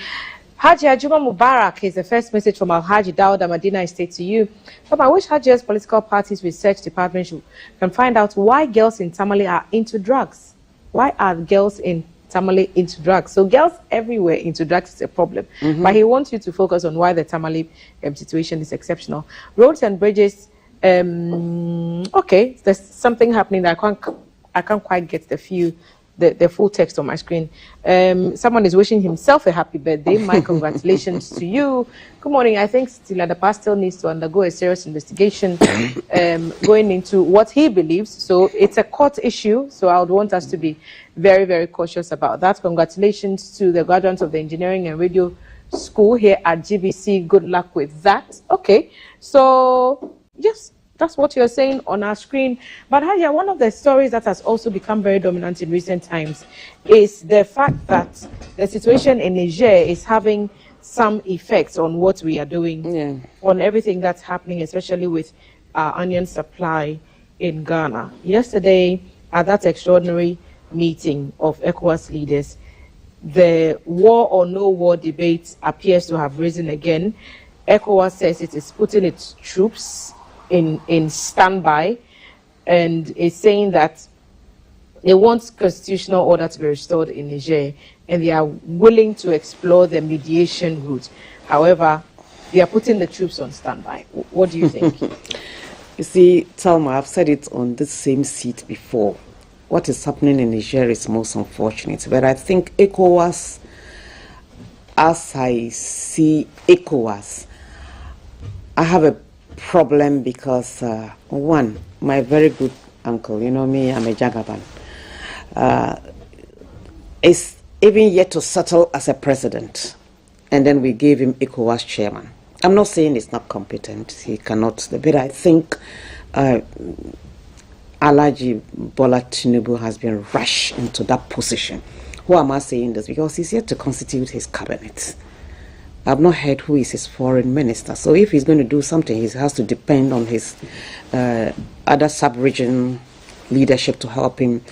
Haji Ajuma Mubarak is the first message from Alhaji Dawda Medina Estate to you. I wish Haji's political party's research department can find out why girls in Tamale are into drugs. Why are girls in Tamale into drugs? So girls everywhere into drugs is a problem. But he wants you to focus on why the Tamale situation is exceptional. Roads and bridges, okay, there's something happening that I can't quite get the full text on my screen. Someone is wishing himself a happy birthday. My congratulations to you. Good morning. I think Stila the Pastel needs to undergo a serious investigation going into what he believes. So it's a court issue. So I would want us to be very cautious about that. Congratulations to the graduates of the Engineering and Radio School here at GBC. Good luck with that. Okay. So, yes. That's what you're saying on our screen. But Haja, one of the stories that has also become very dominant in recent times is the fact that the situation in Niger is having some effects on what we are doing, on everything that's happening, especially with our onion supply in Ghana. Yesterday, at that extraordinary meeting of ECOWAS leaders, the war or no war debate appears to have risen again. ECOWAS says it is putting its troops in standby and is saying that they want constitutional order to be restored in Niger and they are willing to explore the mediation route. However, they are putting the troops on standby. What do you think? You see, Thelma, I've said it on this same seat before. What is happening in Niger is most unfortunate. But I think ECOWAS, as I see ECOWAS, I have a problem because, one, my very good uncle, you know me, I'm a Jagaban, is even yet to settle as a president. And then we gave him ECOWAS chairman. I'm not saying he's not competent, he cannot, but I think Alhaji Bola Tinubu has been rushed into that position. Why am I saying this? Because he's yet to constitute his cabinet. I've not heard who is his foreign minister. So if he's going to do something, he has to depend on his other sub-region leadership to help him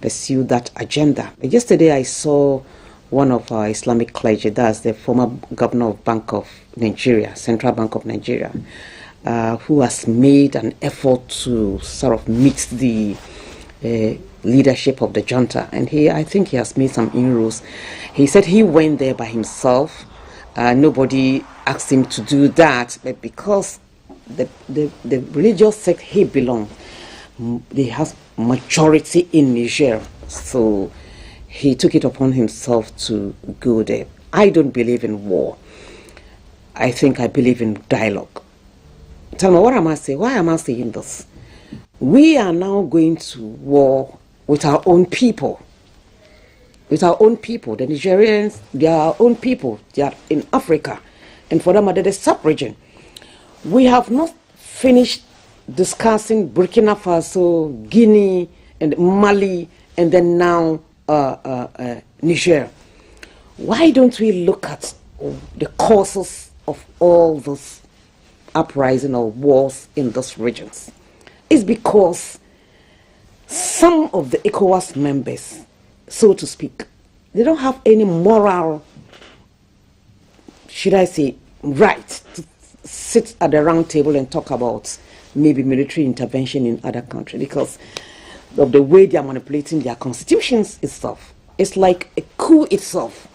pursue that agenda. But yesterday I saw one of our Islamic clergy, that's the former governor of Bank of Nigeria, Central Bank of Nigeria, who has made an effort to sort of meet the leadership of the junta. And I think he has made some inroads. He said he went there by himself. Nobody asked him to do that, but because the religious sect he belongs, they have majority in Niger, so he took it upon himself to go there. I don't believe in war. I think I believe in dialogue. Tell me, what am I saying? Why am I saying this? We are now going to war with our own people. With our own people. The Nigerians, they are our own people. They are in Africa. And for that matter, the sub-region. We have not finished discussing Burkina Faso, Guinea, and Mali, and then now Niger. Why don't we look at the causes of all those uprising or wars in those regions? It's because some of the ECOWAS members, so to speak, they don't have any moral, should I say, right to sit at the round table and talk about maybe military intervention in other countries because of the way they are manipulating their constitutions itself. It's like a coup itself,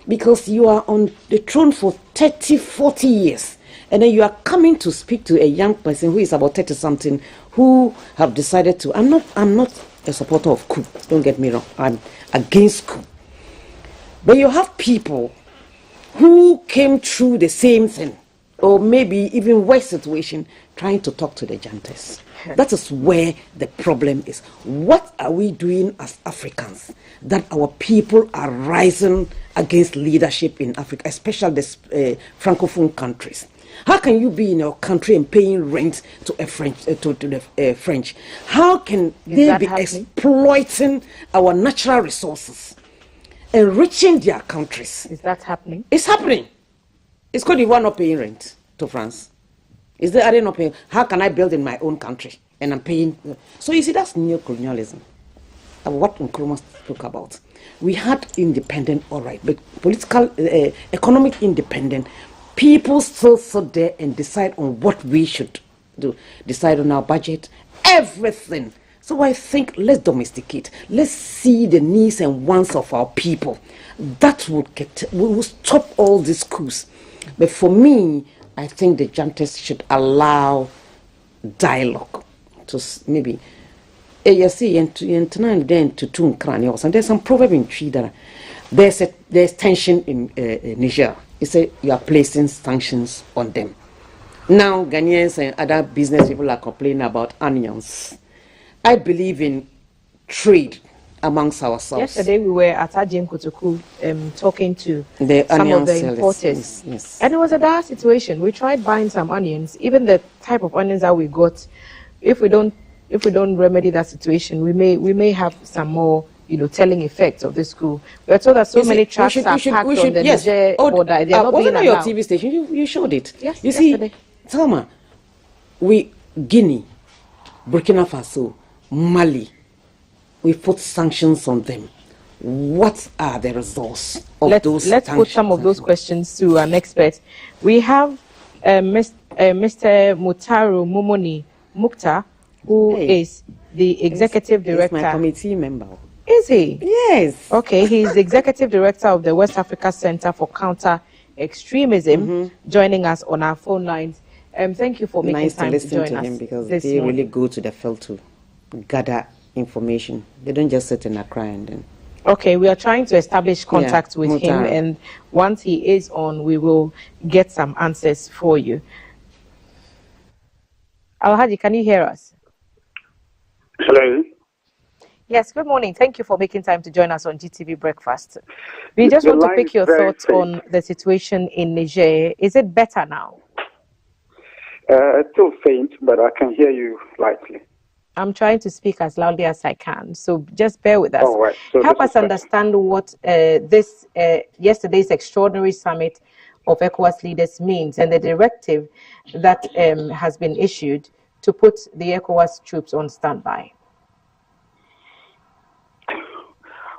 because you are on the throne for 30, 40 years, and then you are coming to speak to a young person who is about 30-something, who have decided to, I'm not a supporter of coup, don't get me wrong, I'm against coup. But you have people who came through the same thing, or maybe even worse situation, trying to talk to the juntas. That is where the problem is. What are we doing as Africans that our people are rising against leadership in Africa, especially the Francophone countries? How can you be in your country and paying rent to a French, to the French? How can they be exploiting our natural resources, enriching their countries? Is that happening? It's happening. It's Cote d'Ivoire not paying rent to France. Are they not paying? How can I build in my own country and I'm paying? So you see, that's neocolonialism. What Nkrumah spoke about. We had independent, all right, but political, economic independent. People still sit there and decide on what we should do. Decide on our budget, everything. So I think let's domesticate. Let's see the needs and wants of our people. That will stop all these coups. But for me, I think the juntas should allow dialogue to maybe. You see, there's some proverb in Twi that there's tension in Niger. You say you are placing sanctions on them. Now Ghanaians and other business people are complaining about onions. I believe in trade amongst ourselves. Yesterday we were at Ajim Kotoku talking to some of the importers. Yes. And it was a dire situation. We tried buying some onions. Even the type of onions that we got, if we don't remedy that situation, we may have some more, telling effects of this coup. We are told that many trucks are packed on the Niger border. They are not being allowed. Your TV station, you showed it. Yes, you yesterday. See, Thelma, Guinea, Burkina Faso, Mali, we put sanctions on them. What are the results of those sanctions? Let's put some of those questions to an expert. We have Mr. Mutaru Momoni Mukhtar, who is the executive director. He's my committee member. Is he? Yes. Okay, he's the executive director of the West Africa Center for Counter extremism, joining us on our phone lines. Thank you for making time to join to us him because this they morning. really go to the field to gather information. They don't just sit in Accra and then. Okay, we are trying to establish contact with him, Mutar. and once he is on, we will get some answers for you. Alhaji, can you hear us? Hello. Yes, good morning. Thank you for making time to join us on GTV Breakfast. We just want to pick your thoughts on the situation in Niger. Is it better now? It's still faint, but I can hear you lightly. I'm trying to speak as loudly as I can, so just bear with us. All right. So help us understand what this yesterday's extraordinary summit of ECOWAS leaders means and the directive that has been issued to put the ECOWAS troops on standby.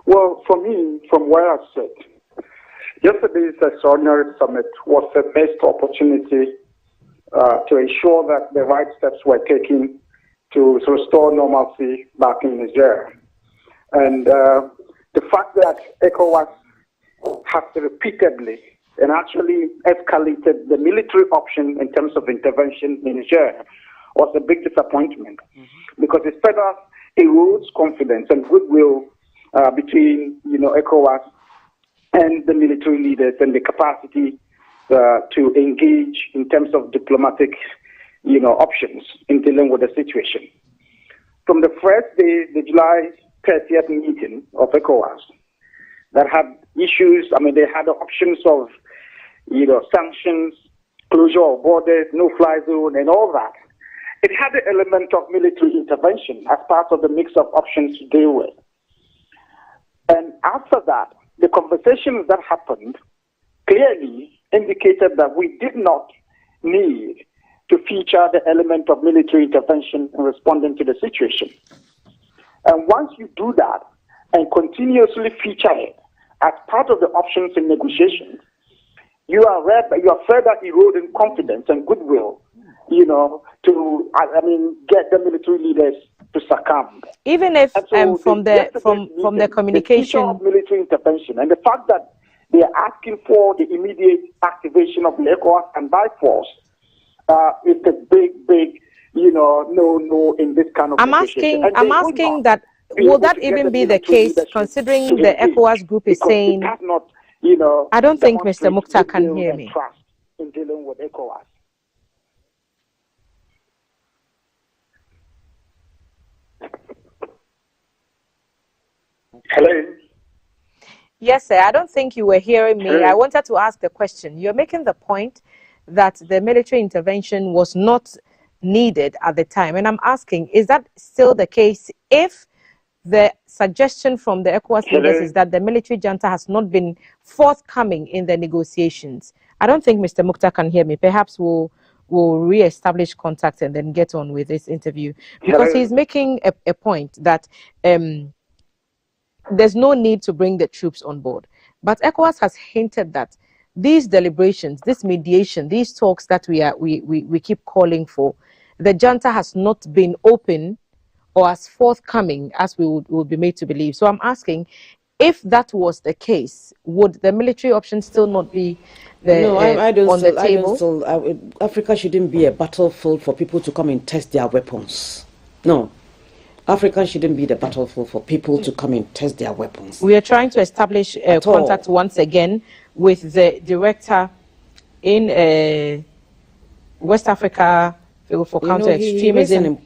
Well, for me, from where I sit, yesterday's extraordinary summit was a missed opportunity to ensure that the right steps were taken to restore normalcy back in Niger. And the fact that ECOWAS has repeatedly and actually escalated the military option in terms of intervention in Niger was a big disappointment because it further erodes confidence and goodwill between ECOWAS and the military leaders and the capacity to engage in terms of diplomatic options in dealing with the situation. From the first day, the July 30th meeting of ECOWAS that had issues, they had the options of sanctions, closure of borders, no-fly zone, and all that. It had the element of military intervention as part of the mix of options to deal with. And after that, the conversations that happened clearly indicated that we did not need to feature the element of military intervention in responding to the situation. And once you do that and continuously feature it as part of the options in negotiations, you are further eroding confidence and goodwill, to get the military leaders to succumb. Even if from the communication of military intervention and the fact that they are asking for the immediate activation of the ECOWAS and by force, it's a big, no in this kind of I'm asking that will that even be the case, considering the ECOWAS group is saying, not, I don't think Mr. Mukhtar can hear me. Trust in dealing with ECOWAS. Hello? Yes, sir. I don't think you were hearing me. Hello? I wanted to ask the question. You're making the point that the military intervention was not needed at the time. And I'm asking, is that still the case if the suggestion from the ECOWAS leaders is that the military junta has not been forthcoming in the negotiations? I don't think Mr. Mukhtar can hear me. Perhaps we'll re-establish contact and then get on with this interview. Because he's making a point that there's no need to bring the troops on board. But ECOWAS has hinted that these deliberations, this mediation, these talks that we keep calling for, the junta has not been open or as forthcoming as we would be made to believe. So I'm asking, if that was the case, would the military option still not be on the table? Africa shouldn't be a battlefield for people to come and test their weapons. No. Africa shouldn't be the battlefield for people to come and test their weapons. We are trying to establish contact once again with the director in West Africa for Counter-Extremism,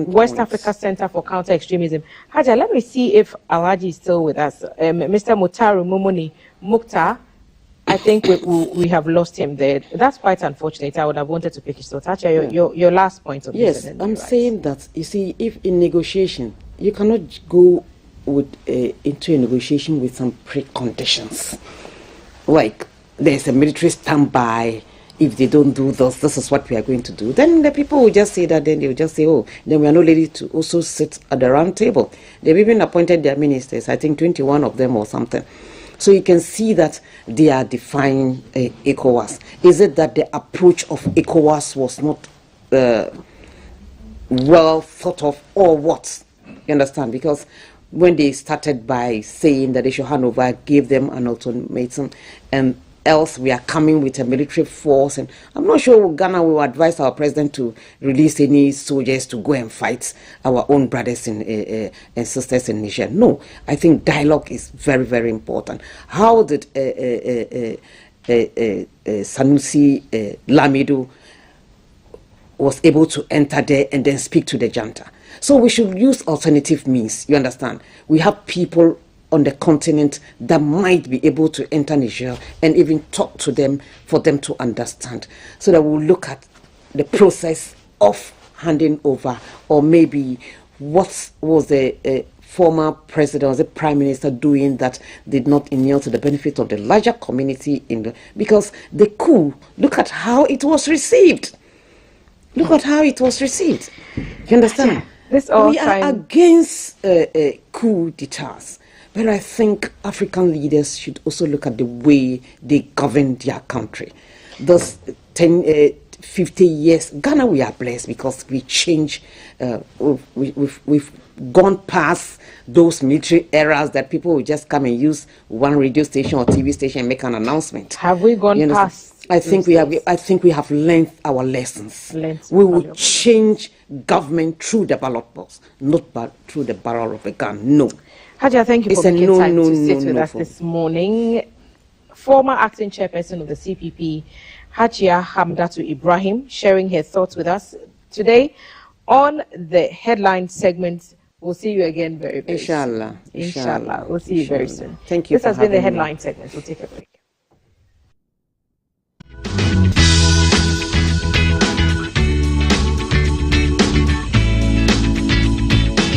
West Africa Center for Counter-Extremism. Haja, let me see if Alhaji is still with us. Mr. Mutaru Mumuni Mukhtar, I think we have lost him there. That's quite unfortunate. I would have wanted to pick his thought. Haja, your last point on this. Yes, I'm saying that, you see, if in negotiation, you cannot go into a negotiation with some preconditions. Like, there's a military standby. If they don't do this is what we are going to do. Then the people will just say that, then they will just say, oh, then we are not ready to also sit at the round table. They've even appointed their ministers, I think 21 of them or something. So you can see that they are defying ECOWAS. Is it that the approach of ECOWAS was not well thought of, or what? You understand? Because when they started by saying that they should hand over, gave them an ultimatum, and else we are coming with a military force, and I'm not sure Ghana will advise our president to release any soldiers to go and fight our own brothers and sisters in Niger. No, I think dialogue is very, very important. How did Sanusi Lamido was able to enter there and then speak to the junta? So we should use alternative means, you understand? We have people on the continent that might be able to enter Niger and even talk to them for them to understand, so that we'll look at the process of handing over, or maybe what was the former president or the prime minister doing that did not inure to the benefit of the larger community because the coup, look at how it was received. Look at how it was received. You understand? We are against coup d'etats. But I think African leaders should also look at the way they govern their country. Those 50 years, Ghana, we are blessed because we change, we've gone past those military eras that people will just come and use one radio station or TV station and make an announcement. Have we gone past? I think we have learned our lessons. We will change government through the ballot box, not through the barrel of a gun. No. Hajia, thank you for making time to sit with us this morning. Former acting chairperson of the CPP, Hajia Hamdatu Ibrahim, sharing her thoughts with us today on the headline segment. We'll see you again very, very soon. Inshallah. We'll see you very soon. Thank you. This has been the headline segment. We'll take a break.